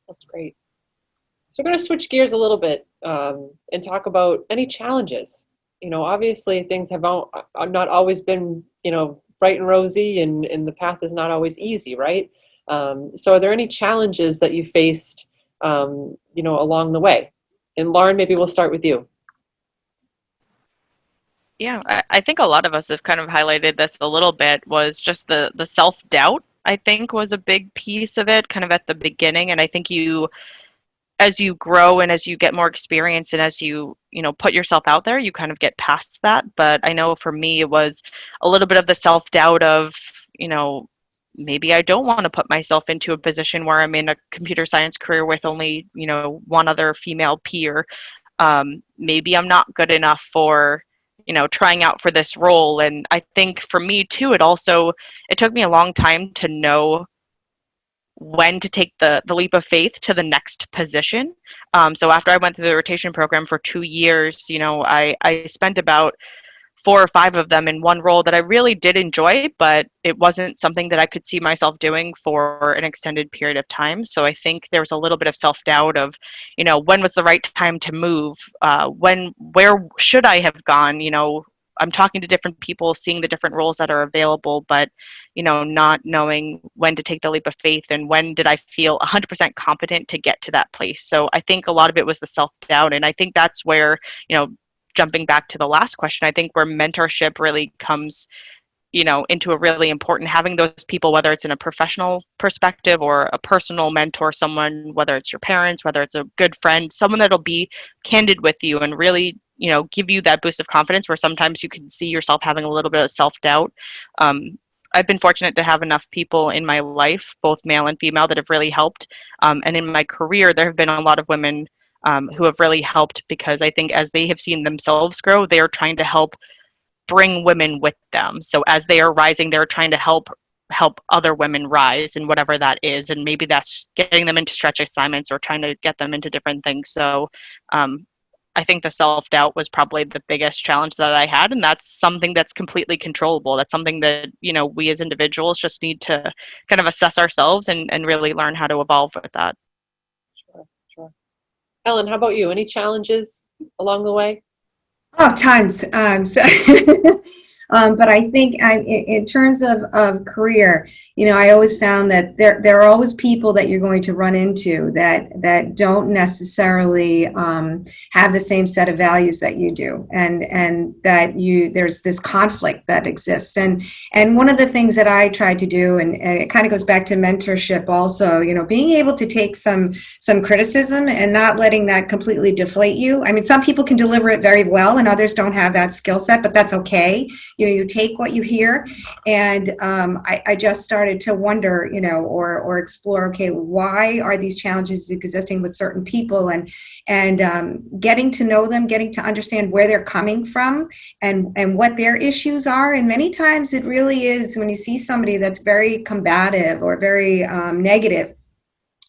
Speaker 1: That's great. So we're going to switch gears a little bit and talk about any challenges. Obviously things have not always been, bright and rosy, and the path is not always easy, right? So are there any challenges that you faced, along the way? And Lauren, maybe we'll start with you.
Speaker 2: Yeah, I think a lot of us have kind of highlighted this a little bit, was just the self-doubt, I think, was a big piece of it kind of at the beginning. And I think as you grow and as you get more experience and as you put yourself out there, you kind of get past that. But I know for me, it was a little bit of the self-doubt of, maybe I don't want to put myself into a position where I'm in a computer science career with only, one other female peer. Maybe I'm not good enough for, trying out for this role. And I think for me too, it took me a long time to know when to take the leap of faith to the next position. So after I went through the rotation program for 2 years, I spent about 4 or 5 of them in one role that I really did enjoy, but it wasn't something that I could see myself doing for an extended period of time. So I think there was a little bit of self-doubt of, when was the right time to move? Where should I have gone? I'm talking to different people, seeing the different roles that are available, but, not knowing when to take the leap of faith and when did I feel 100% competent to get to that place. So I think a lot of it was the self-doubt. And I think that's where, jumping back to the last question, I think where mentorship really comes, into a really important, having those people, whether it's in a professional perspective or a personal mentor, someone, whether it's your parents, whether it's a good friend, someone that'll be candid with you and really, give you that boost of confidence where sometimes you can see yourself having a little bit of self-doubt. I've been fortunate to have enough people in my life, both male and female, that have really helped. And in my career, there have been a lot of women who have really helped, because I think as they have seen themselves grow, they are trying to help bring women with them. So as they are rising, they're trying to help other women rise, and whatever that is. And maybe that's getting them into stretch assignments or trying to get them into different things. So I think the self-doubt was probably the biggest challenge that I had. And that's something that's completely controllable. That's something that, we as individuals just need to kind of assess ourselves and really learn how to evolve with that.
Speaker 1: Sure. Ellen, how about you? Any challenges along the way?
Speaker 7: Oh, tons. But I think in terms of career, I always found that there are always people that you're going to run into that don't necessarily have the same set of values that you do, and that there's this conflict that exists. And one of the things that I try to do, and it kind of goes back to mentorship also, being able to take some criticism and not letting that completely deflate you. I mean, some people can deliver it very well and others don't have that skill set, but that's okay. You take what you hear. And I just started to wonder, or explore, okay, why are these challenges existing with certain people, and getting to know them, getting to understand where they're coming from and what their issues are. And many times it really is, when you see somebody that's very combative or very negative,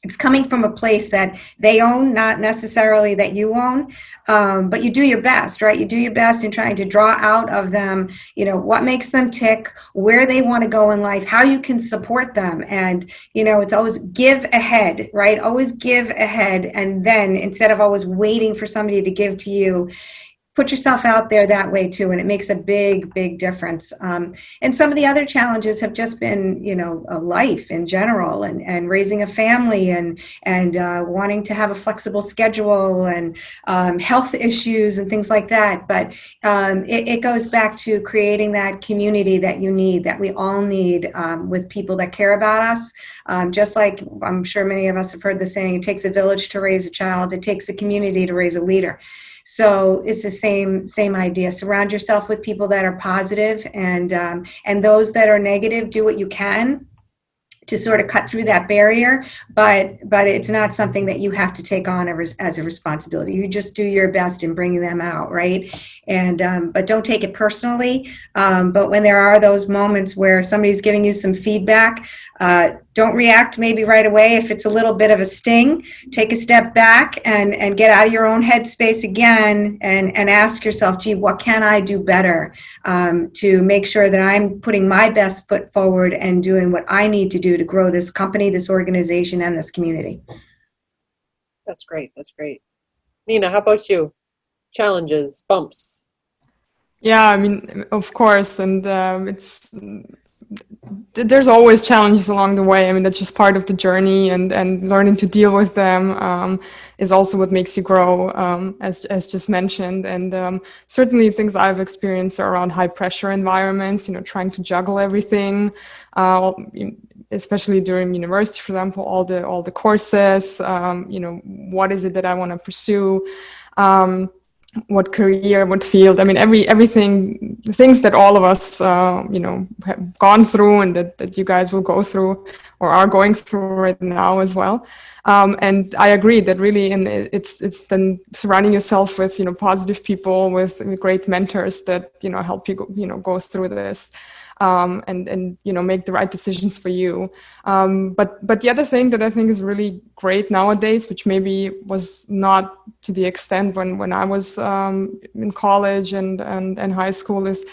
Speaker 7: it's coming from a place that they own, not necessarily that you own, but you do your best, right? You do your best in trying to draw out of them, what makes them tick, where they want to go in life, how you can support them. And, it's always give ahead, right? Always give ahead. And then instead of always waiting for somebody to give to you, put yourself out there that way too, and it makes a big difference. And some of the other challenges have just been, a life in general, and raising a family, and wanting to have a flexible schedule, and health issues and things like that. But it goes back to creating that community that you need, that we all need, with people that care about us. Just like I'm sure many of us have heard the saying, it takes a village to raise a child, it takes a community to raise a leader. So it's the same idea. Surround yourself with people that are positive, and those that are negative, do what you can to sort of cut through that barrier, but it's not something that you have to take on as a responsibility. You just do your best in bringing them out, right? And but don't take it personally. But when there are those moments where somebody's giving you some feedback, don't react maybe right away. If it's a little bit of a sting, take a step back and get out of your own headspace again, and ask yourself, gee, what can I do better to make sure that I'm putting my best foot forward and doing what I need to do to grow this company, this organization, and this community.
Speaker 1: That's great. That's great. Nina, how about you? Challenges, bumps.
Speaker 6: Yeah, I mean, of course, and there's always challenges along the way. I mean, that's just part of the journey, and learning to deal with them is also what makes you grow, as just mentioned. And certainly things I've experienced are around high pressure environments, trying to juggle everything, especially during university, for example, all the courses, what is it that I want to pursue, what career, what field. I mean, everything, the things that all of us, have gone through, and that you guys will go through or are going through right now as well. And I agree that really, and it's then surrounding yourself with, positive people, with great mentors that, help you, go through this. And make the right decisions for you. But the other thing that I think is really great nowadays, which maybe was not to the extent when I was in college and high school, is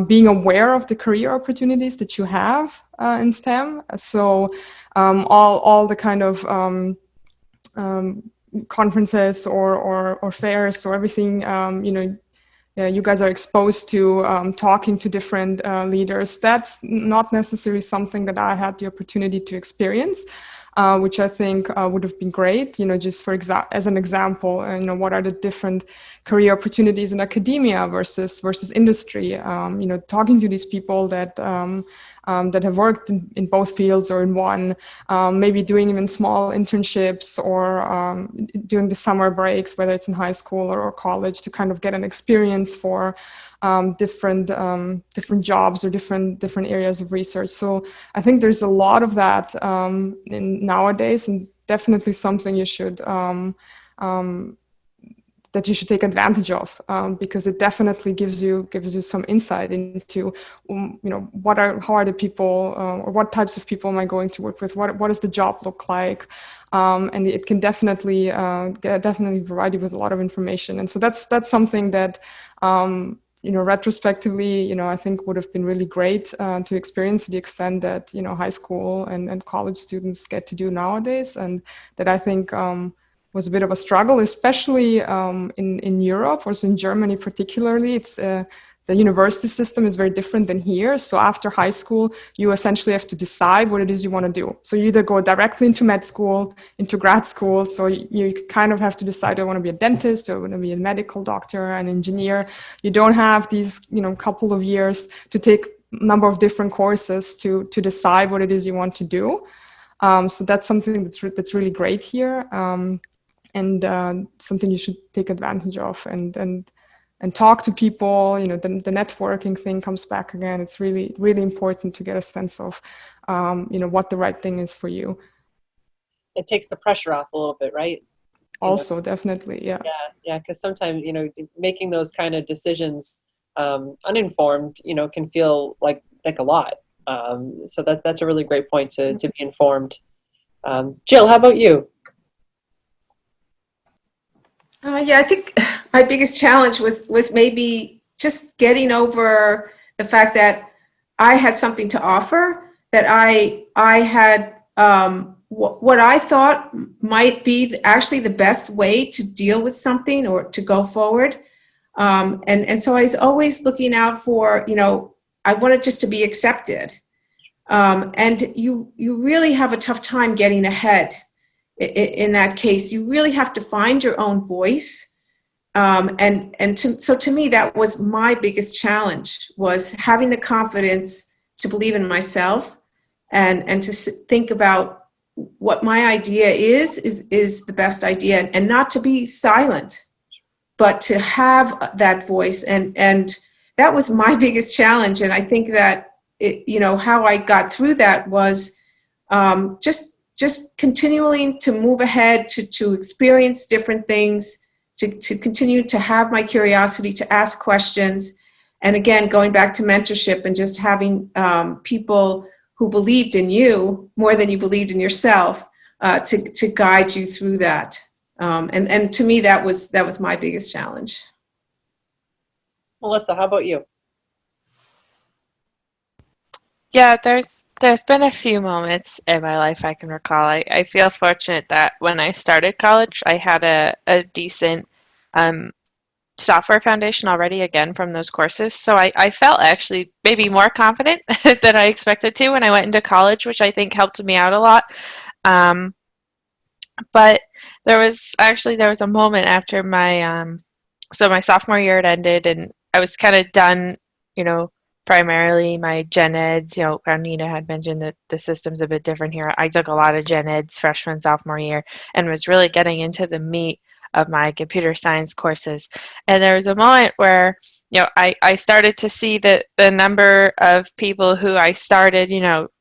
Speaker 6: being aware of the career opportunities that you have in STEM. So all the kind of conferences or fairs or everything, you guys are exposed to talking to different leaders. That's not necessarily something that I had the opportunity to experience, which I think would have been great. Just as an example, what are the different career opportunities in academia versus industry? Talking to these people that have worked in both fields or in one, maybe doing even small internships or doing the summer breaks, whether it's in high school or college, to kind of get an experience for different jobs or different areas of research. So I think there's a lot of that nowadays, and definitely something you should that you should take advantage of, because it definitely gives you some insight into, how are the people, or what types of people am I going to work with? What does the job look like? And it can definitely provide you with a lot of information. And so that's something that, retrospectively, I think would have been really great to experience to the extent that, high school and college students get to do nowadays, and that I think was a bit of a struggle, especially in Europe, or in Germany particularly. It's the university system is very different than here. So after high school, you essentially have to decide what it is you want to do. So you either go directly into med school, into grad school. So you kind of have to decide, do I want to be a dentist, or I want to be a medical doctor, an engineer. You don't have these, couple of years to take a number of different courses to decide what it is you want to do. So that's something that's really great here. And something you should take advantage of, and talk to people. The networking thing comes back again. It's really, really important to get a sense of, what the right thing is for you.
Speaker 1: It takes the pressure off a little bit, right?
Speaker 6: Also, definitely, yeah.
Speaker 1: Yeah, because sometimes, making those kind of decisions uninformed, can feel like a lot. So that's a really great point to be informed. Jill, how about you?
Speaker 5: I think my biggest challenge was maybe just getting over the fact that I had something to offer, that I had what I thought might be actually the best way to deal with something or to go forward. And so I was always looking out for, I wanted just to be accepted. And you really have a tough time getting ahead in that case. You really have to find your own voice. So to me, that was my biggest challenge, was having the confidence to believe in myself and to think about what my idea is the best idea, and not to be silent, but to have that voice. And that was my biggest challenge. And I think that, how I got through that was just continuing to move ahead, to experience different things, to continue to have my curiosity, to ask questions. And again, going back to mentorship and just having people who believed in you more than you believed in yourself, to guide you through that. And to me, that was my biggest challenge.
Speaker 1: Melissa, how about you?
Speaker 4: Yeah, there's been a few moments in my life I can recall. I feel fortunate that when I started college, I had a decent software foundation already, again, from those courses. So I felt actually maybe more confident than I expected to when I went into college, which I think helped me out a lot. But there was a moment after my sophomore year had ended, and I was kind of done, primarily my gen eds. Nina had mentioned that the system's a bit different here. I took a lot of gen eds freshman, sophomore year, and was really getting into the meat of my computer science courses. And there was a moment where, I started to see that the number of people who I started,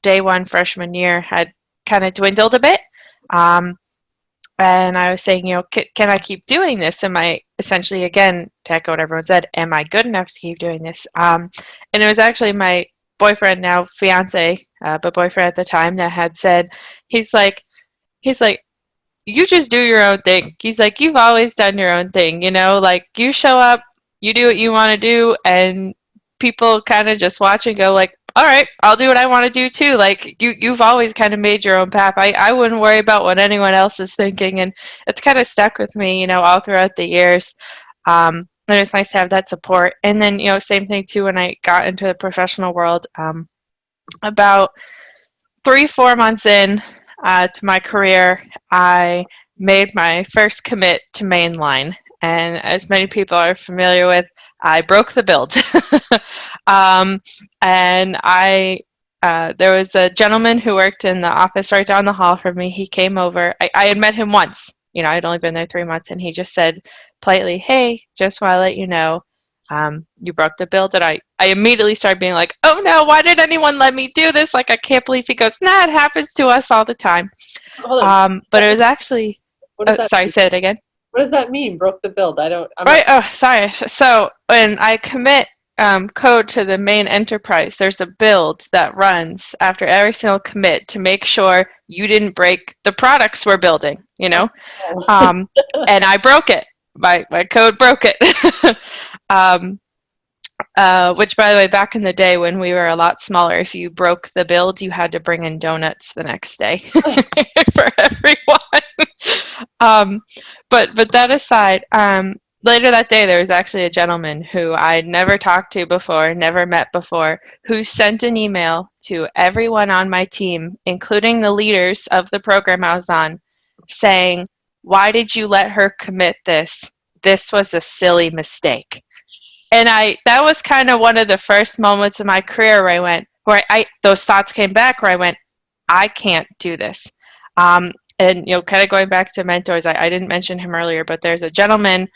Speaker 4: day one freshman year had kind of dwindled a bit. And I was saying, can I keep doing this? Am I essentially, again, to echo what everyone said, am I good enough to keep doing this? And it was actually my boyfriend, now fiance, but boyfriend at the time, that had said, he's like, you just do your own thing. He's like, you've always done your own thing, like you show up, you do what you want to do, and people kind of just watch and go like, all right, I'll do what I want to do too. Like you've always kind of made your own path. I wouldn't worry about what anyone else is thinking. And it's kind of stuck with me, all throughout the years. And it's nice to have that support. And then, same thing too, when I got into the professional world, about 3-4 months in to my career, I made my first commit to mainline. And as many people are familiar with, I broke the build. And there was a gentleman who worked in the office right down the hall from me. He came over. I had met him once. I'd only been there 3 months, and he just said politely, "Hey, just want to let you know, you broke the build." And I immediately started being like, "Oh no, why did anyone let me do this? Like, I can't believe." He goes, "Nah, it happens to us all the time."
Speaker 1: Hold on.
Speaker 4: But it was actually, sorry,
Speaker 1: mean?
Speaker 4: say it again.
Speaker 1: What does that mean? Broke the build?
Speaker 4: Sorry. So when I commit code to the main enterprise, there's a build that runs after every single commit to make sure you didn't break the products we're building, And I broke it. My code broke it. Which, by the way, back in the day when we were a lot smaller, if you broke the build, you had to bring in donuts the next day for everyone. But that aside, later that day, there was actually a gentleman who I'd never talked to before, never met before, who sent an email to everyone on my team, including the leaders of the program I was on, saying, "Why did you let her commit this? This was a silly mistake." And that was kind of one of the first moments in my career where those thoughts came back, where I went, I can't do this. And, kind of going back to mentors, I didn't mention him earlier, but there's a gentleman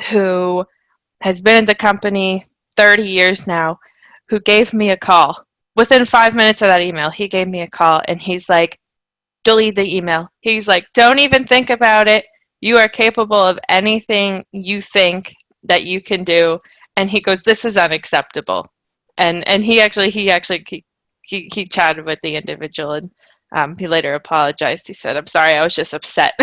Speaker 4: who has been in the company 30 years now, who gave me a call. Within 5 minutes of that email, he gave me a call, and he's like, delete the email. He's like, don't even think about it. You are capable of anything you think that you can do. And he goes, this is unacceptable. And he chatted with the individual, and he later apologized. He said, I'm sorry, I was just upset.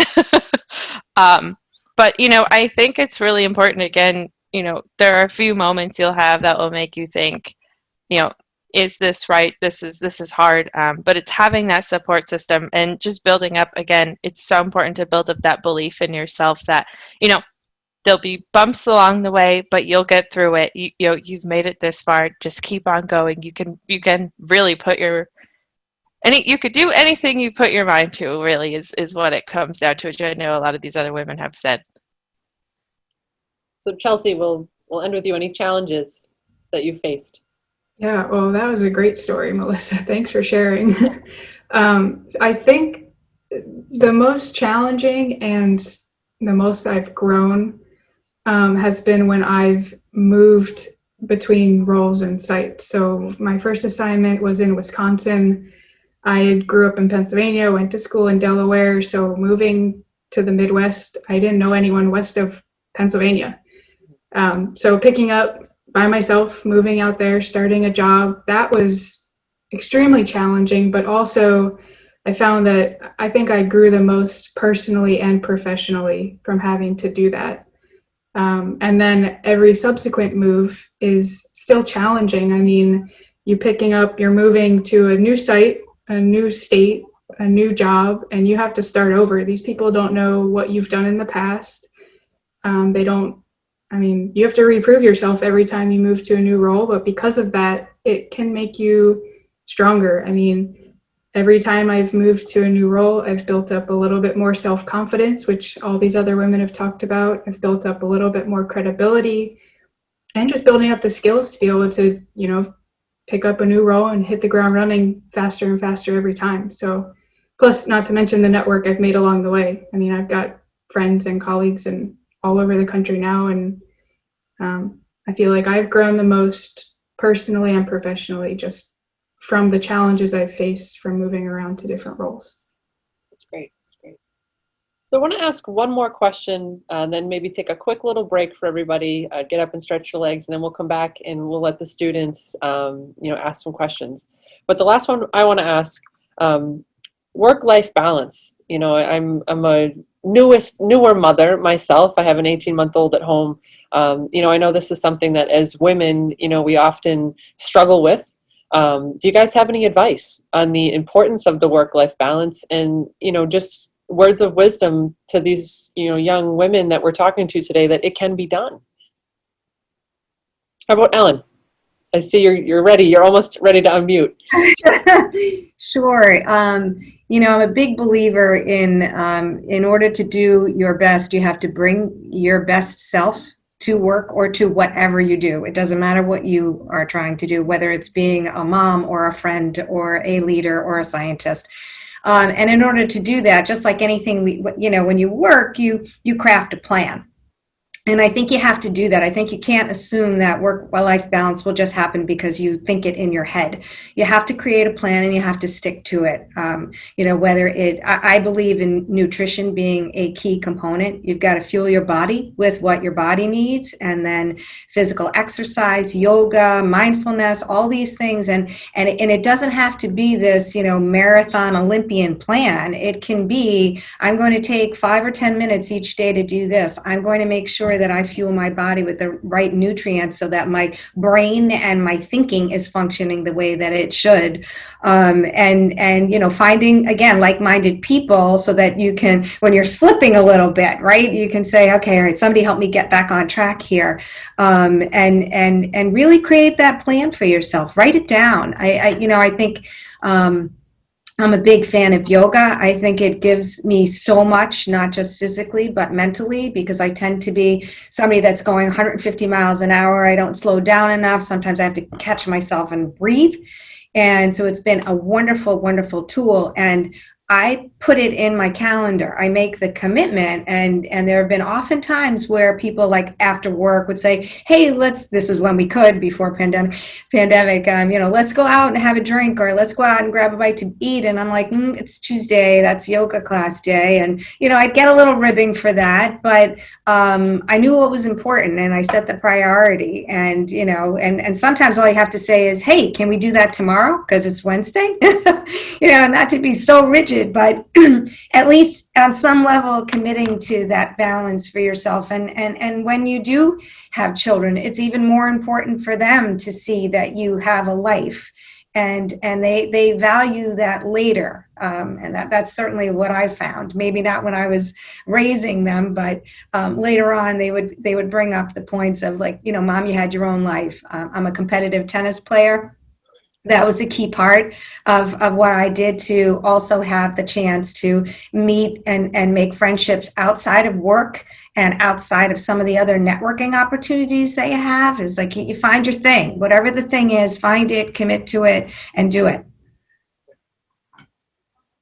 Speaker 4: But, I think it's really important, again, there are a few moments you'll have that will make you think, is this right? This is hard. But it's having that support system and just building up, again, it's so important to build up that belief in yourself that, there'll be bumps along the way, but you'll get through it. You've made it this far. Just keep on going. You can really put your you could do anything you put your mind to, really, is what it comes down to, which I know a lot of these other women have said.
Speaker 1: So Chelsea, we'll end with you. Any challenges that you faced?
Speaker 3: Yeah, well, that was a great story, Melissa. Thanks for sharing. I think the most challenging and the most I've grown has been when I've moved between roles and sites. So my first assignment was in Wisconsin. I grew up in Pennsylvania, went to school in Delaware. So moving to the Midwest, I didn't know anyone west of Pennsylvania. So picking up by myself, moving out there, starting a job, that was extremely challenging, but also I found that I think I grew the most personally and professionally from having to do that. And then every subsequent move is still challenging. I mean, you're moving to a new site, a new state, a new job, and you have to start over. These people don't know what you've done in the past. You have to reprove yourself every time you move to a new role, but because of that, it can make you stronger. I mean, every time I've moved to a new role, I've built up a little bit more self-confidence, which all these other women have talked about. I've built up a little bit more credibility and just building up the skills to be able to, pick up a new role and hit the ground running faster and faster every time. So plus, not to mention the network I've made along the way. I mean, I've got friends and colleagues and all over the country now, and I feel like I've grown the most personally and professionally just from the challenges I've faced from moving around to different roles.
Speaker 1: That's great. That's great. So I want to ask one more question, then maybe take a quick little break for everybody, get up and stretch your legs, and then we'll come back and we'll let the students, ask some questions. But the last one I want to ask, work-life balance. I'm a newer mother myself. I have an 18-month-old at home. I know this is something that as women, we often struggle with. Do you guys have any advice on the importance of the work-life balance and, just words of wisdom to these, young women that we're talking to today that it can be done? How about Ellen? I see you're ready. You're almost ready to unmute.
Speaker 7: Sure. I'm a big believer in order to do your best, you have to bring your best self to work or to whatever you do. It doesn't matter what you are trying to do, whether it's being a mom or a friend or a leader or a scientist. And in order to do that, just like anything, when you work, you craft a plan. And I think you have to do that. I think you can't assume that work-life balance will just happen because you think it in your head. You have to create a plan and you have to stick to it. I believe in nutrition being a key component. You've got to fuel your body with what your body needs, and then physical exercise, yoga, mindfulness, all these things. And it doesn't have to be this, marathon Olympian plan. It can be, I'm going to take 5 or 10 minutes each day to do this. I'm going to make sure that I fuel my body with the right nutrients so that my brain and my thinking is functioning the way that it should. Finding, again, like-minded people so that you can, when you're slipping a little bit, right, you can say, okay, all right, somebody help me get back on track here. And really create that plan for yourself. Write it down. I think I'm a big fan of yoga. I think it gives me so much, not just physically, but mentally, because I tend to be somebody that's going 150 miles an hour. I don't slow down enough. Sometimes I have to catch myself and breathe. And so it's been a wonderful, wonderful tool. And I put it in my calendar. I make the commitment, and there have been often times where people, like after work, would say, "Hey, this is when we could before pandemic. Let's go out and have a drink, or let's go out and grab a bite to eat." And I'm like, it's Tuesday, that's yoga class day, and I'd get a little ribbing for that, but I knew what was important, and I set the priority, and and sometimes all you have to say is, "Hey, can we do that tomorrow? Because it's Wednesday." Not to be so rigid, but at least on some level committing to that balance for yourself. And when you do have children, it's even more important for them to see that you have a life and they value that later, and that's certainly what I found. Maybe not when I was raising them, but later on they would bring up the points of, like, you know, Mom, you had your own life. I'm a competitive tennis player. That was a key part of what I did, to also have the chance to meet and make friendships outside of work and outside of some of the other networking opportunities that you have. Is like, you find your thing, whatever the thing is, find it, commit to it, and do it.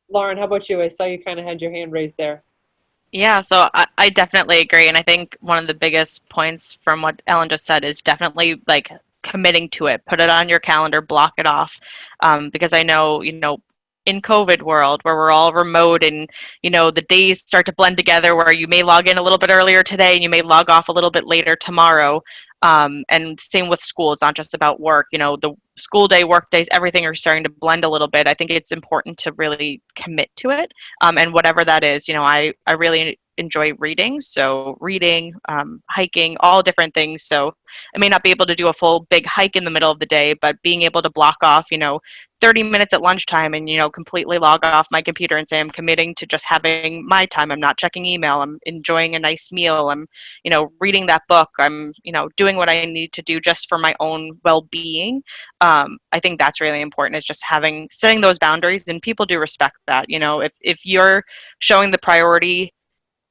Speaker 1: Lauren, how about you? I saw you kind of had your hand raised there.
Speaker 2: Yeah, so I definitely agree. And I think one of the biggest points from what Ellen just said is definitely like committing to it. Put it on your calendar, block it off. Because I know, you know, in COVID world where we're all remote and, you know, the days start to blend together where you may log in a little bit earlier today and you may log off a little bit later tomorrow. And same with school. It's not just about work. You know, the school day, work days, everything are starting to blend a little bit. I think it's important to really commit to it. And whatever that is, you know, I really enjoy reading. So reading, hiking, all different things. So I may not be able to do a full big hike in the middle of the day, but being able to block off, you know, 30 minutes at lunchtime and, you know, completely log off my computer and say I'm committing to just having my time. I'm not checking email. I'm enjoying a nice meal. I'm, you know, reading that book. I'm, you know, doing what I need to do just for my own well-being. I think that's really important, is just setting those boundaries, and people do respect that. You know, if you're showing the priority,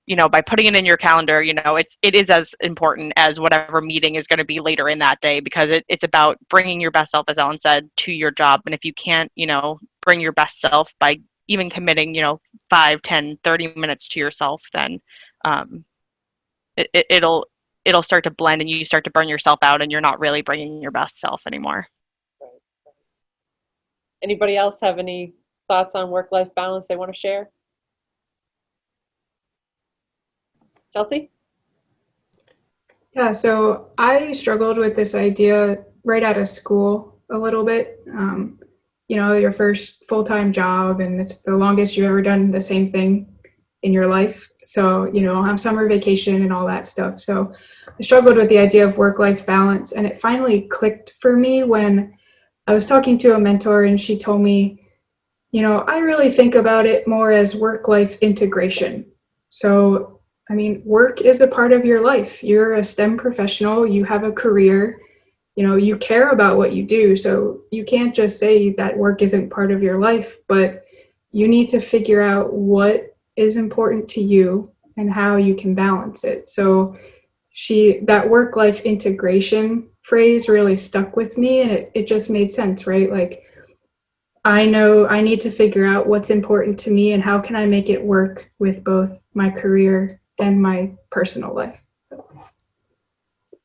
Speaker 2: you know, by putting it in your calendar, you know, it is as important as whatever meeting is going to be later in that day, because it's about bringing your best self, as Ellen said, to your job. And if you can't, you know, bring your best self by even committing, you know, 5, 10, 30 minutes to yourself, then it'll start to blend and you start to burn yourself out and you're not really bringing your best self anymore.
Speaker 1: Anybody else have any thoughts on work-life balance they want to share? Chelsea?
Speaker 3: Yeah, so I struggled with this idea right out of school a little bit. You know, your first full-time job, and it's the longest you've ever done the same thing in your life. So, you know, have summer vacation and all that stuff. So I struggled with the idea of work-life balance, and it finally clicked for me when I was talking to a mentor and she told me, you know, I really think about it more as work-life integration. So, I mean, work is a part of your life. You're a STEM professional, you have a career, you know, you care about what you do. So you can't just say that work isn't part of your life, but you need to figure out what is important to you and how you can balance it. So that work-life integration phrase really stuck with me, and it just made sense, right? Like, I know I need to figure out what's important to me and how can I make it work with both my career and my personal life. So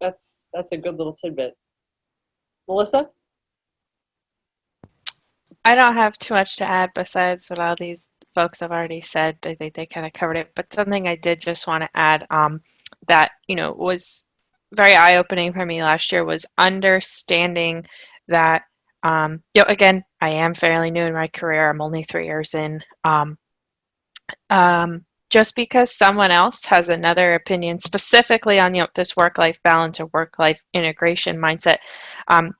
Speaker 1: That's a good little tidbit. Melissa?
Speaker 4: I don't have too much to add besides what all these folks have already said. I think they kind of covered it. But something I did just want to add that, you know, was very eye-opening for me last year was understanding that, you know, again, I am fairly new in my career. I'm only 3 years in. Just because someone else has another opinion specifically on, you know, this work-life balance or work-life integration mindset,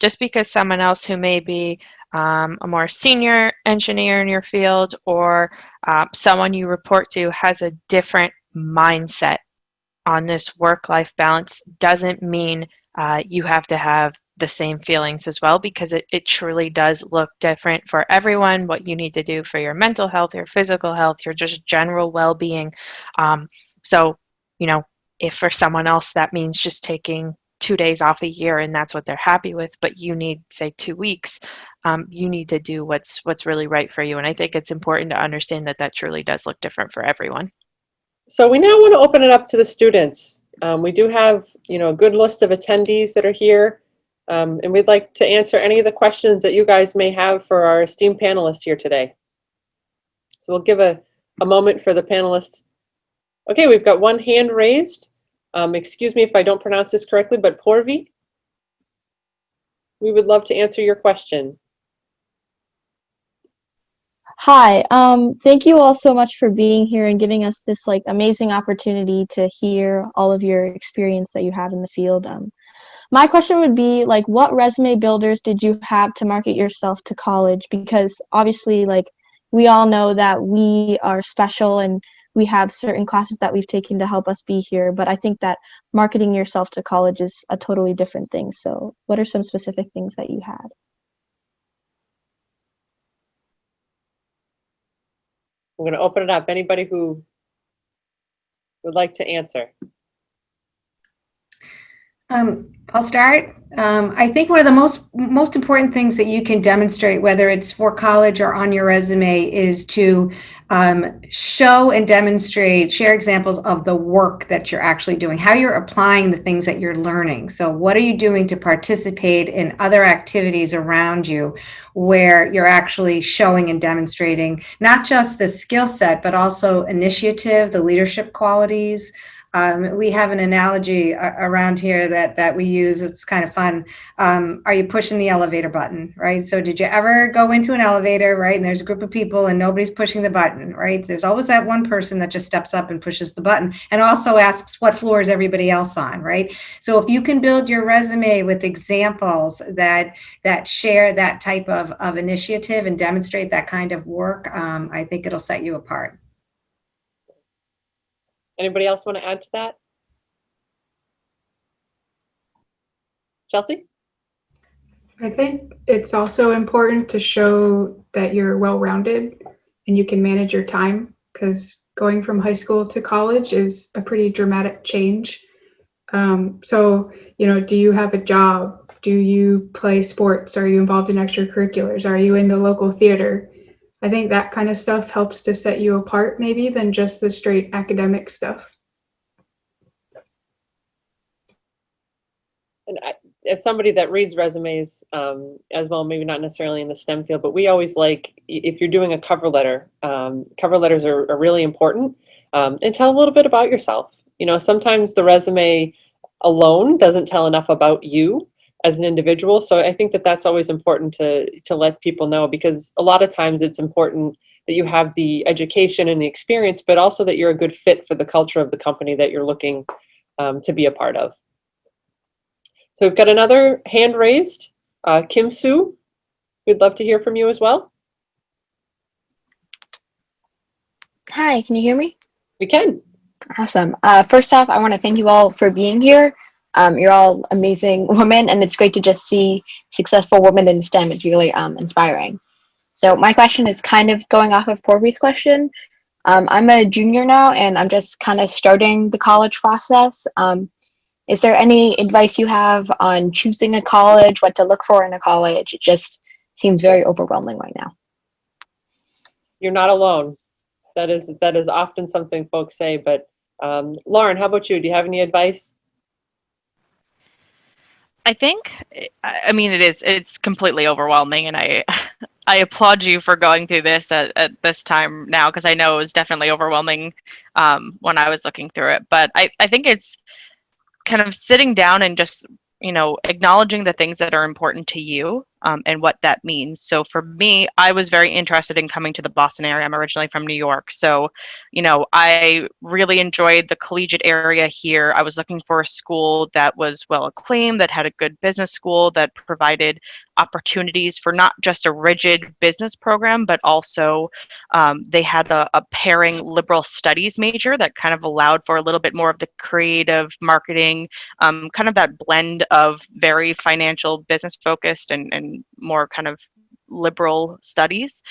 Speaker 4: just because someone else who may be a more senior engineer in your field or someone you report to has a different mindset on this work-life balance doesn't mean you have to have the same feelings as well, because it truly does look different for everyone, what you need to do for your mental health, your physical health, your just general well-being. So, you know, if for someone else that means just taking 2 days off a year and that's what they're happy with, but you need, say, 2 weeks, you need to do what's really right for you. And I think it's important to understand that that truly does look different for everyone.
Speaker 1: So we now want to open it up to the students. We do have, you know, a good list of attendees that are here, and we'd like to answer any of the questions that you guys may have for our esteemed panelists here today. So we'll give a moment for the panelists. Okay, we've got one hand raised. Excuse me if I don't pronounce this correctly, but Porvi, we would love to answer your question.
Speaker 8: Hi, thank you all so much for being here and giving us this like amazing opportunity to hear all of your experience that you have in the field. my question would be like, what resume builders did you have to market yourself to college? Because obviously, like, we all know that we are special and we have certain classes that we've taken to help us be here. But I think that marketing yourself to college is a totally different thing. So what are some specific things that you had?
Speaker 1: I'm going to open it up. Anybody who would like to answer?
Speaker 7: I'll start. I think one of the most important things that you can demonstrate, whether it's for college or on your resume, is to show and demonstrate, share examples of the work that you're actually doing, how you're applying the things that you're learning. So what are you doing to participate in other activities around you where you're actually showing and demonstrating not just the skill set, but also initiative, the leadership qualities. We have an analogy around here that we use. It's kind of fun. Are you pushing the elevator button, right? So did you ever go into an elevator, right? And there's a group of people and nobody's pushing the button, right? There's always that one person that just steps up and pushes the button and also asks what floor is everybody else on, right? So if you can build your resume with examples that share that type of initiative and demonstrate that kind of work, I think it'll set you apart.
Speaker 1: Anybody else want to add to that? Chelsea?
Speaker 3: I think it's also important to show that you're well-rounded and you can manage your time, because going from high school to college is a pretty dramatic change. So, do you have a job? Do you play sports? Are you involved in extracurriculars? Are you in the local theater? I think that kind of stuff helps to set you apart maybe than just the straight academic stuff.
Speaker 1: And as somebody that reads resumes as well, maybe not necessarily in the STEM field, but we always like, if you're doing a cover letter, cover letters are really important. And tell a little bit about yourself. Sometimes the resume alone doesn't tell enough about you as an individual. So I think that that's always important to let people know, because a lot of times it's important that you have the education and the experience, but also that you're a good fit for the culture of the company that you're looking to be a part of. So we've got another hand raised. Kim Sue, we'd love to hear from you as well.
Speaker 9: Hi, can you hear me?
Speaker 1: We can.
Speaker 9: Awesome. First off, I want to thank you all for being here. You're all amazing women, and it's great to just see successful women in STEM. It's really inspiring. So my question is kind of going off of Corby's question. I'm a junior now, and I'm just kind of starting the college process. Is there any advice you have on choosing a college, what to look for in a college? It just seems very overwhelming right now.
Speaker 1: You're not alone. That is often something folks say, but Lauren, how about you? Do you have any advice?
Speaker 2: I think, it's completely overwhelming, and I applaud you for going through this at this time now, because I know it was definitely overwhelming when I was looking through it. But I think it's kind of sitting down and just, acknowledging the things that are important to you and what that means. So for me, I was very interested in coming to the Boston area. I'm originally from New York. So, I really enjoyed the collegiate area here. I was looking for a school that was well acclaimed, that had a good business school, that provided opportunities for not just a rigid business program, but also they had a pairing liberal studies major that kind of allowed for a little bit more of the creative marketing, kind of that blend of very financial business focused and more kind of liberal studies.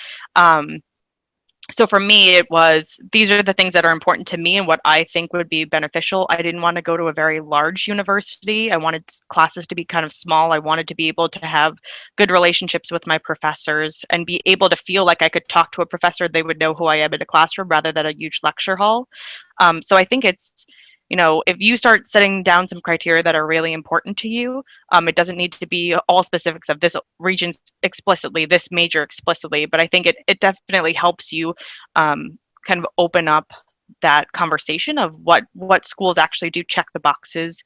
Speaker 2: So for me, it was, these are the things that are important to me and what I think would be beneficial. I didn't want to go to a very large university. I wanted classes to be kind of small. I wanted to be able to have good relationships with my professors and be able to feel like I could talk to a professor. They would know who I am in a classroom rather than a huge lecture hall. So I think it's, if you start setting down some criteria that are really important to you, it doesn't need to be all specifics of this region explicitly, this major explicitly, but I think it definitely helps you kind of open up that conversation of what schools actually do check the boxes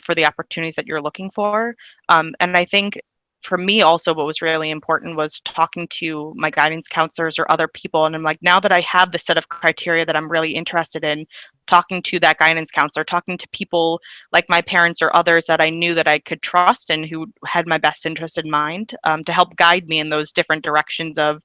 Speaker 2: for the opportunities that you're looking for. And I think for me also what was really important was talking to my guidance counselors or other people, and I'm like, now that I have the set of criteria that I'm really interested in, talking to that guidance counselor, talking to people like my parents or others that I knew that I could trust and who had my best interest in mind, to help guide me in those different directions of,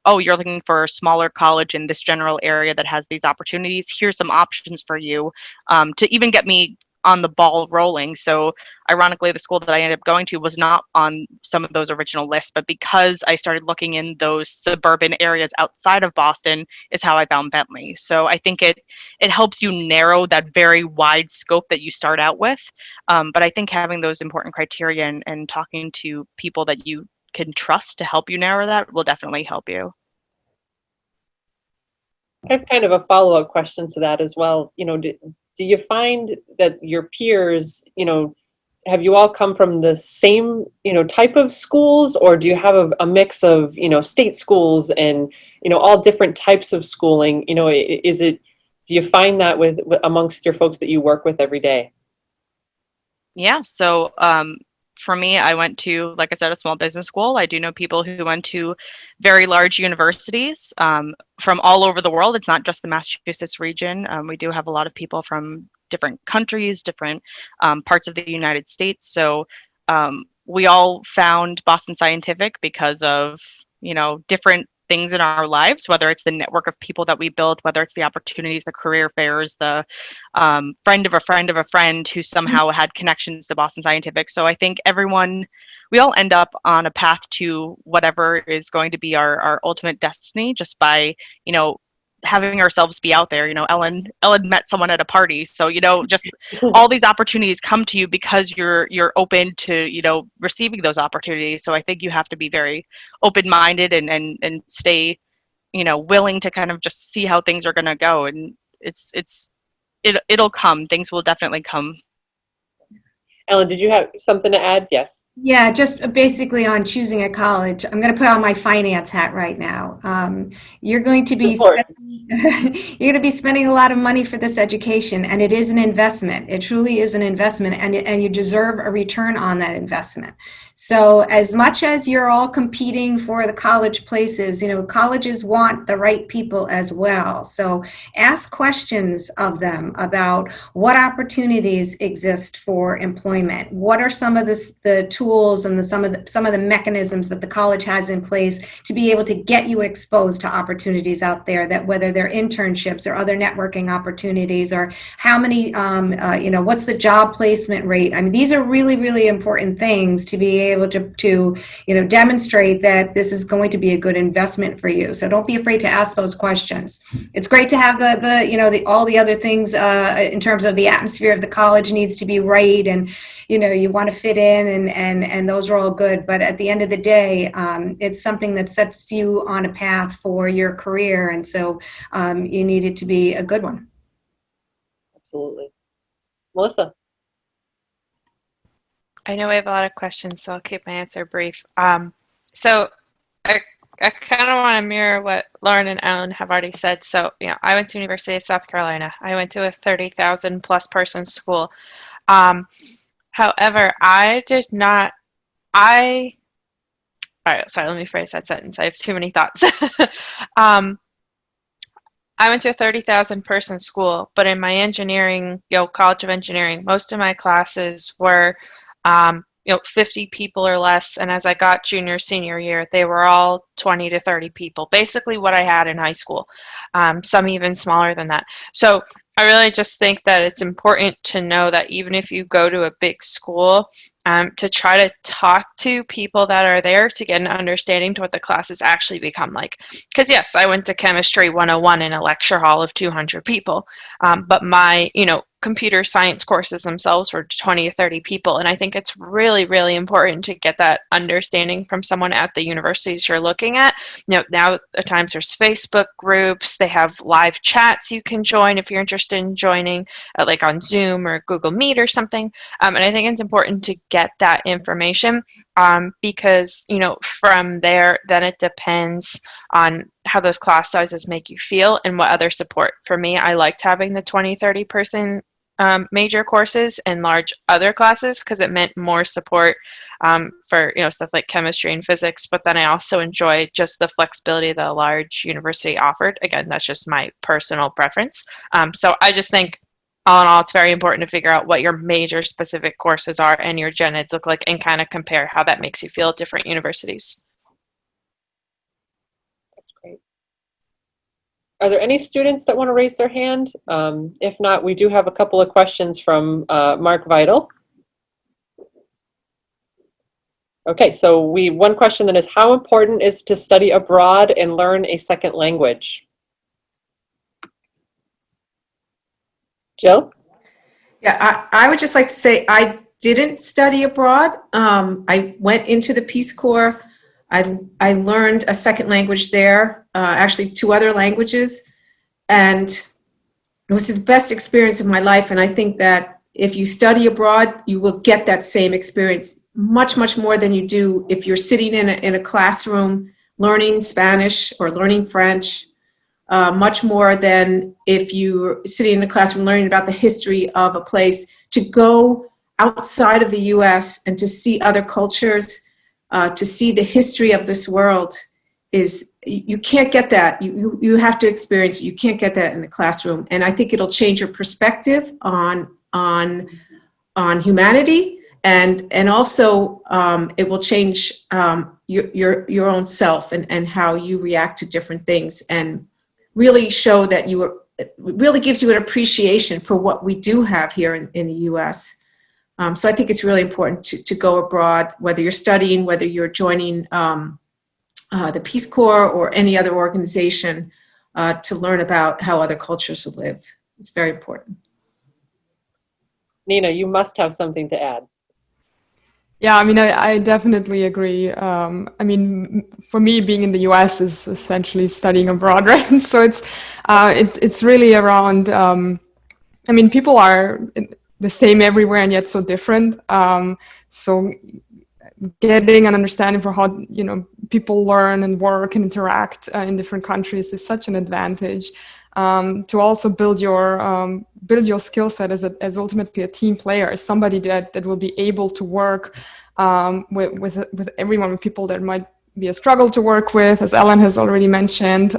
Speaker 2: oh, you're looking for a smaller college in this general area that has these opportunities, here's some options for you, to even get me on the ball rolling. So ironically, the school that I ended up going to was not on some of those original lists, but because I started looking in those suburban areas outside of Boston is how I found Bentley. So I think it helps you narrow that very wide scope that you start out with. But I think having those important criteria and talking to people that you can trust to help you narrow that will definitely help you.
Speaker 1: I have kind of a follow-up question to that as well. Do you find that your peers, have you all come from the same, type of schools, or do you have a mix of, state schools and, all different types of schooling? Do you find that with amongst your folks that you work with every day?
Speaker 2: Yeah. So, for me, I went to, like I said, a small business school. I do know people who went to very large universities from all over the world. It's not just the Massachusetts region. We do have a lot of people from different countries, different parts of the United States. So we all found Boston Scientific because of, different things in our lives, whether it's the network of people that we build, whether it's the opportunities, the career fairs, the friend of a friend of a friend who somehow had connections to Boston Scientific. So I think we all end up on a path to whatever is going to be our ultimate destiny just by, having ourselves be out there. Ellen met someone at a party. So, just all these opportunities come to you because you're open to, receiving those opportunities. So I think you have to be very open-minded and stay, willing to kind of just see how things are going to go. And it'll come. Things will definitely come.
Speaker 1: Ellen, did you have something to add? Yes.
Speaker 7: Yeah, just basically on choosing a college. I'm going to put on my finance hat right now. You're going to be you're going to be spending a lot of money for this education, and it is an investment. It truly is an investment, and you deserve a return on that investment. So as much as you're all competing for the college places, colleges want the right people as well. So ask questions of them about what opportunities exist for employment. What are some of the tools and some of the mechanisms that the college has in place to be able to get you exposed to opportunities out there, that whether they're internships or other networking opportunities, or how many, what's the job placement rate? I mean, these are really, really important things to be able to demonstrate that this is going to be a good investment for you. So don't be afraid to ask those questions. It's great to have all the other things in terms of the atmosphere of the college needs to be right, and you want to fit in, and those are all good. But at the end of the day, it's something that sets you on a path for your career, and so you need it to be a good one.
Speaker 1: Absolutely. Melissa?
Speaker 4: I know we have a lot of questions, so I'll keep my answer brief. So I kind of want to mirror what Lauren and Ellen have already said. So, I went to University of South Carolina. I went to a 30,000 plus person school. However, all right, sorry, let me phrase that sentence. I have too many thoughts. I went to a 30,000 person school, but in my engineering, College of Engineering, most of my classes were 50 people or less. And as I got junior, senior year, they were all 20 to 30 people, basically what I had in high school, some even smaller than that. So I really just think that it's important to know that even if you go to a big school, to try to talk to people that are there to get an understanding to what the classes actually become like. Because yes, I went to Chemistry 101 in a lecture hall of 200 people, but my, computer science courses themselves were 20 to 30 people. And I think it's really, really important to get that understanding from someone at the universities you're looking at. Now at times there's Facebook groups, they have live chats you can join if you're interested in joining, like on Zoom or Google Meet or something. And I think it's important to get that information because, from there, then it depends on how those class sizes make you feel and what other support. For me, I liked having the 20, 30 person major courses and large other classes because it meant more support for stuff like chemistry and physics. But then I also enjoyed just the flexibility that a large university offered. Again, that's just my personal preference. So I just think all in all, it's very important to figure out what your major specific courses are and your gen eds look like and kind of compare how that makes you feel at different universities.
Speaker 1: That's great. Are there any students that want to raise their hand? If not, we do have a couple of questions from Mark Vital. Okay, so one question then is, how important is to study abroad and learn a second language? Jill?
Speaker 5: Yeah, I would just like to say I didn't study abroad. I went into the Peace Corps. I learned a second language there, actually 2 other languages, and it was the best experience of my life. And I think that if you study abroad, you will get that same experience much, much more than you do if you're sitting in a classroom learning Spanish or learning French. Much more than if you're sitting in a classroom learning about the history of a place. To go outside of the US and to see other cultures, to see the history of this world, you can't get that. You have to experience it. You can't get that in the classroom. And I think it'll change your perspective on humanity, and also it will change your own self and how you react to different things, and really show that it really gives you an appreciation for what we do have here in the US. So I think it's really important to go abroad, whether you're studying, whether you're joining the Peace Corps or any other organization, to learn about how other cultures live. It's very important.
Speaker 1: Nina, you must have something to add.
Speaker 6: Yeah, I mean, I definitely agree. I mean, for me, being in the US is essentially studying abroad, right? So it's really around. I mean, people are the same everywhere and yet so different. So getting an understanding for how people learn and work and interact in different countries is such an advantage. To also build your skill set as ultimately a team player, as somebody that will be able to work with everyone, with people that might be a struggle to work with, as Ellen has already mentioned,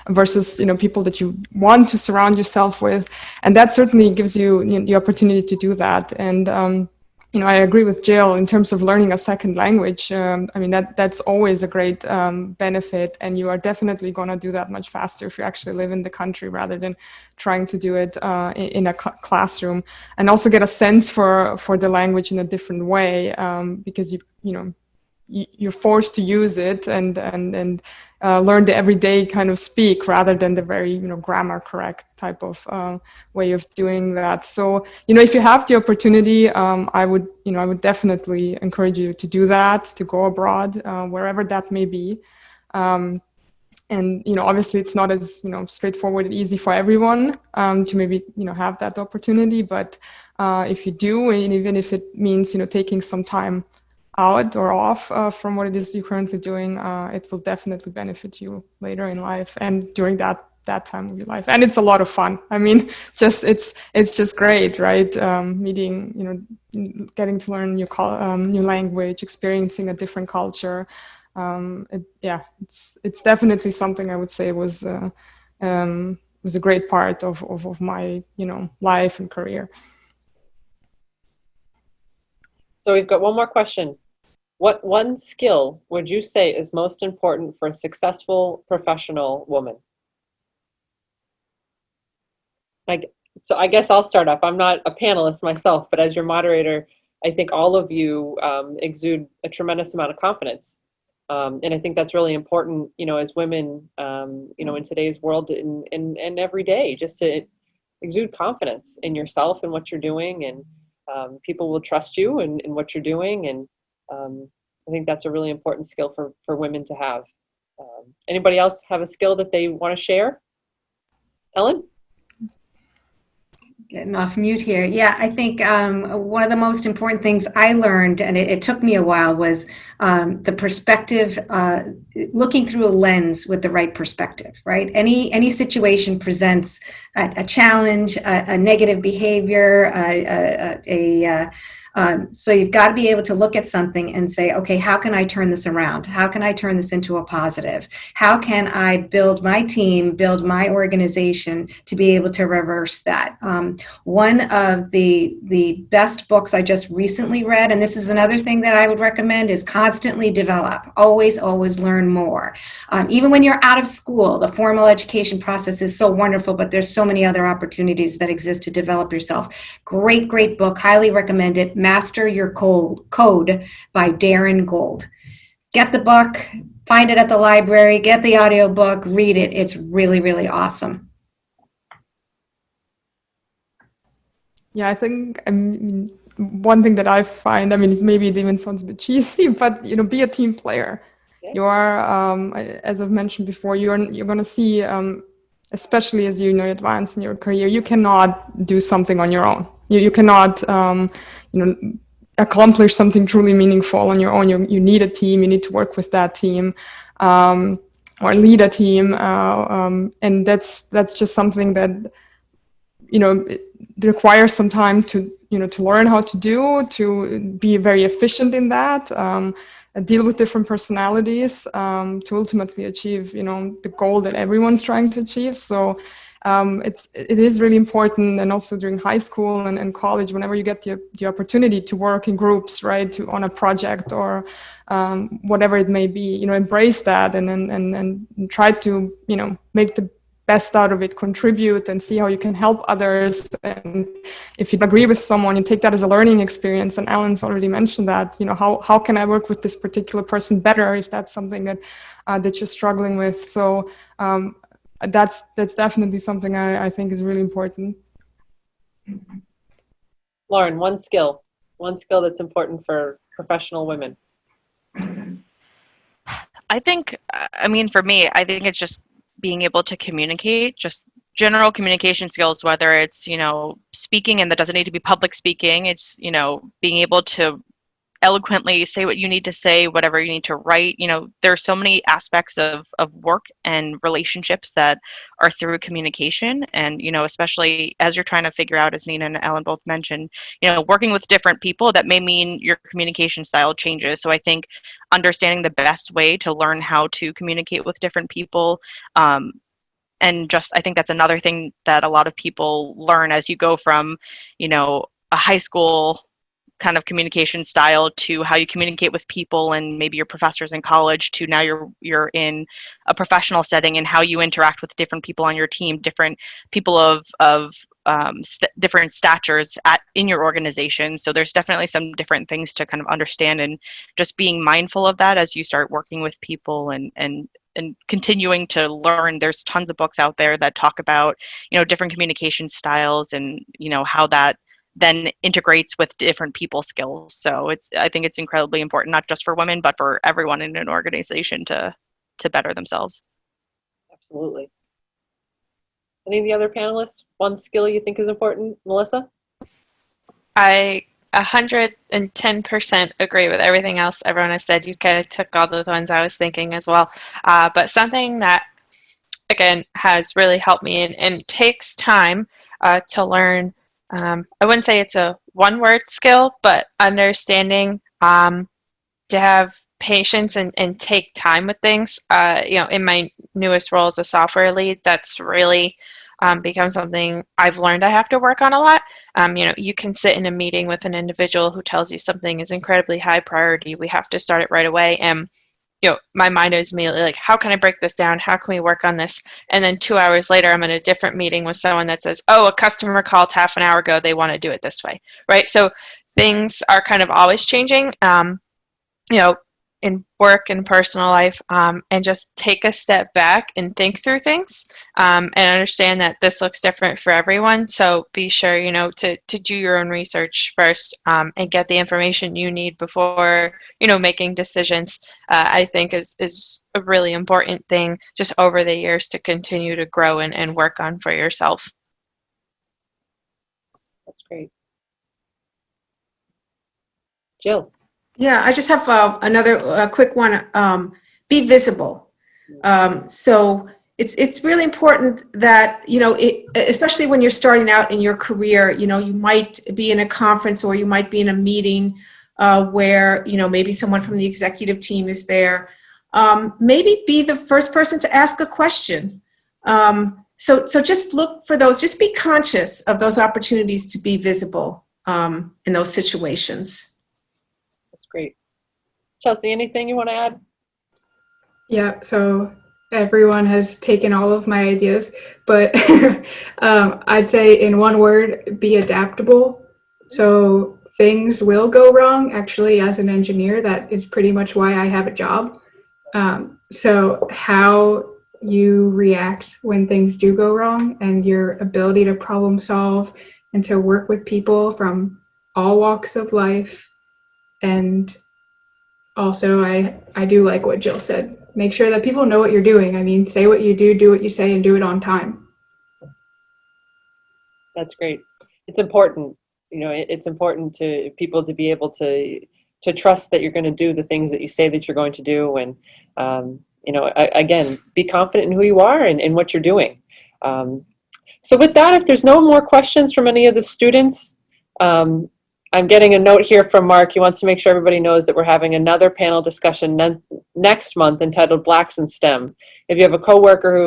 Speaker 6: versus people that you want to surround yourself with, and that certainly gives you the opportunity to do that. And I agree with Jill in terms of learning a second language. I mean, that's always a great benefit, and you are definitely going to do that much faster if you actually live in the country rather than trying to do it in a classroom, and also get a sense for the language in a different way, because you're forced to use it and learn the everyday kind of speak rather than the very grammar correct type of way of doing that. So if you have the opportunity, I would definitely encourage you to do that, to go abroad, wherever that may be. And obviously it's not as straightforward and easy for everyone to maybe have that opportunity, but if you do, and even if it means taking some time out or off from what it is you're currently doing, it will definitely benefit you later in life and during that time of your life. And it's a lot of fun. I mean, it's just great, right? Meeting, getting to learn new language, experiencing a different culture. It's definitely something I would say was a great part of my life and career.
Speaker 1: So we've got one more question. What one skill would you say is most important for a successful professional woman? So I guess I'll start off. I'm not a panelist myself, but as your moderator, I think all of you exude a tremendous amount of confidence. And I think that's really important, as women, in today's world and every day, just to exude confidence in yourself and what you're doing, and people will trust you in what you're doing. And I think that's a really important skill for women to have. Anybody else have a skill that they want to share? Ellen?
Speaker 7: Getting off mute here. Yeah, I think one of the most important things I learned, and it took me a while, was the perspective, looking through a lens with the right perspective, right? Any situation presents a challenge, a negative behavior, so you've got to be able to look at something and say, okay, how can I turn this around? How can I turn this into a positive? How can I build my team, build my organization to be able to reverse that? One of the best books I just recently read, and this is another thing that I would recommend, is constantly develop. Always learn more. Even when you're out of school, the formal education process is so wonderful, but there's so many other opportunities that exist to develop yourself. Great book. Highly recommend it. Master Your Code by Darren Gold. Get the book, find it at the library, get the audiobook, read it. It's really, really awesome.
Speaker 6: Yeah, I think one thing that I find, maybe it even sounds a bit cheesy, but be a team player. Okay. You are, as I've mentioned before, you're going to see, especially as you advance in your career, you cannot do something on your own. You cannot, accomplish something truly meaningful on your own. You need a team. You need to work with that team, or lead a team, and that's just something that it requires some time to learn how to do, to be very efficient in that, deal with different personalities, to ultimately achieve the goal that everyone's trying to achieve. So it is really important, and also during high school and college, whenever you get the opportunity to work in groups, right, on a project or whatever it may be, embrace that and try to make the best out of it, contribute, and see how you can help others. And if you agree with someone, you take that as a learning experience. And Alan's already mentioned that, how can I work with this particular person better if that's something that you're struggling with. So that's definitely something I think is really important.
Speaker 1: Lauren, one skill that's important for professional women.
Speaker 2: I think, for me, I think it's just being able to communicate, just general communication skills, whether it's, speaking, and that doesn't need to be public speaking. It's, being able to eloquently say what you need to say, whatever you need to write. There are so many aspects of work and relationships that are through communication. And, especially as you're trying to figure out, as Nina and Ellen both mentioned, working with different people, that may mean your communication style changes. So I think understanding the best way to learn how to communicate with different people, and just, I think that's another thing that a lot of people learn as you go from, a high school kind of communication style to how you communicate with people and maybe your professors in college, to now you're in a professional setting, and how you interact with different people on your team, different people of different statures in your organization. So there's definitely some different things to kind of understand, and just being mindful of that as you start working with people and continuing to learn. There's tons of books out there that talk about, different communication styles, and, how that then integrates with different people skills. So I think it's incredibly important, not just for women, but for everyone in an organization to better themselves.
Speaker 1: Absolutely. Any of the other panelists, one skill you think is important? Melissa?
Speaker 4: I 110% agree with everything else everyone has said. You kind of took all the ones I was thinking as well. But something that, again, has really helped me and takes time to learn. I wouldn't say it's a one-word skill, but understanding to have patience and take time with things. In my newest role as a software lead, that's really become something I've learned I have to work on a lot. You can sit in a meeting with an individual who tells you something is incredibly high priority. We have to start it right away. And my mind is immediately like, how can I break this down? How can we work on this? And then 2 hours later, I'm in a different meeting with someone that says, oh, a customer called half an hour ago. They want to do it this way, right? So things are kind of always changing, in work and personal life, and just take a step back and think through things, and understand that this looks different for everyone. So be sure, to do your own research first, and get the information you need before, making decisions. I think is a really important thing just over the years to continue to grow and work on for yourself.
Speaker 1: That's great. Jill.
Speaker 5: Yeah, I just have another quick one. Be visible. So it's really important that, you know, especially when you're starting out in your career, you know, you might be in a conference or you might be in a meeting where, you know, maybe someone from the executive team is there. Maybe be the first person to ask a question. So just look for those, just be conscious of those opportunities to be visible in those situations.
Speaker 1: That's great. Chelsea, anything you want to add?
Speaker 3: Yeah, so everyone has taken all of my ideas, but I'd say in one word, be adaptable. So things will go wrong. Actually, as an engineer, that is pretty much why I have a job. So how you react when things do go wrong and your ability to problem solve and to work with people from all walks of life. And also, I do like what Jill said. Make sure that people know what you're doing. I mean, say what you do what you say, and do it on time.
Speaker 1: That's great. It's important. You know, it's important to people to be able to trust that you're going to do the things that you say that you're going to do. And, you know, again, be confident in who you are and what you're doing. So with that, if there's no more questions from any of the students, I'm getting a note here from Mark. He wants to make sure everybody knows that we're having another panel discussion next month entitled Blacks in STEM. If you have a coworker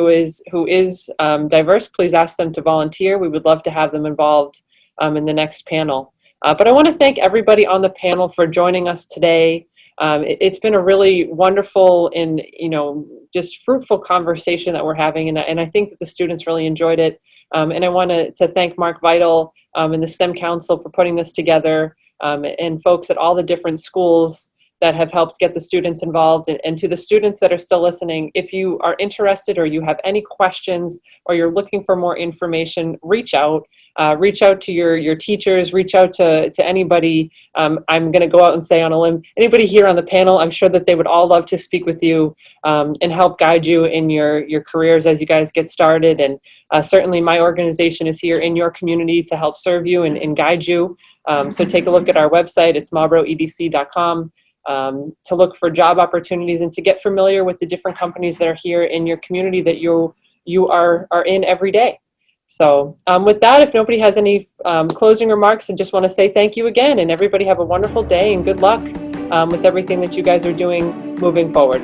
Speaker 1: who is diverse, please ask them to volunteer. We would love to have them involved in the next panel. But I want to thank everybody on the panel for joining us today. It's been a really wonderful and, you know, just fruitful conversation that we're having, and I think that the students really enjoyed it. And I want to thank Mark Vital and the STEM Council for putting this together, and folks at all the different schools that have helped get the students involved. And to the students that are still listening, if you are interested or you have any questions or you're looking for more information, reach out. Reach out to your teachers, reach out to anybody. I'm going to go out and say on a limb, anybody here on the panel, I'm sure that they would all love to speak with you and help guide you in your careers as you guys get started. And certainly my organization is here in your community to help serve you and guide you. So take a look at our website. It's marlboroughedc.com to look for job opportunities and to get familiar with the different companies that are here in your community that you are in every day. So with that, if nobody has any closing remarks, I just want to say thank you again, and everybody have a wonderful day and good luck with everything that you guys are doing moving forward.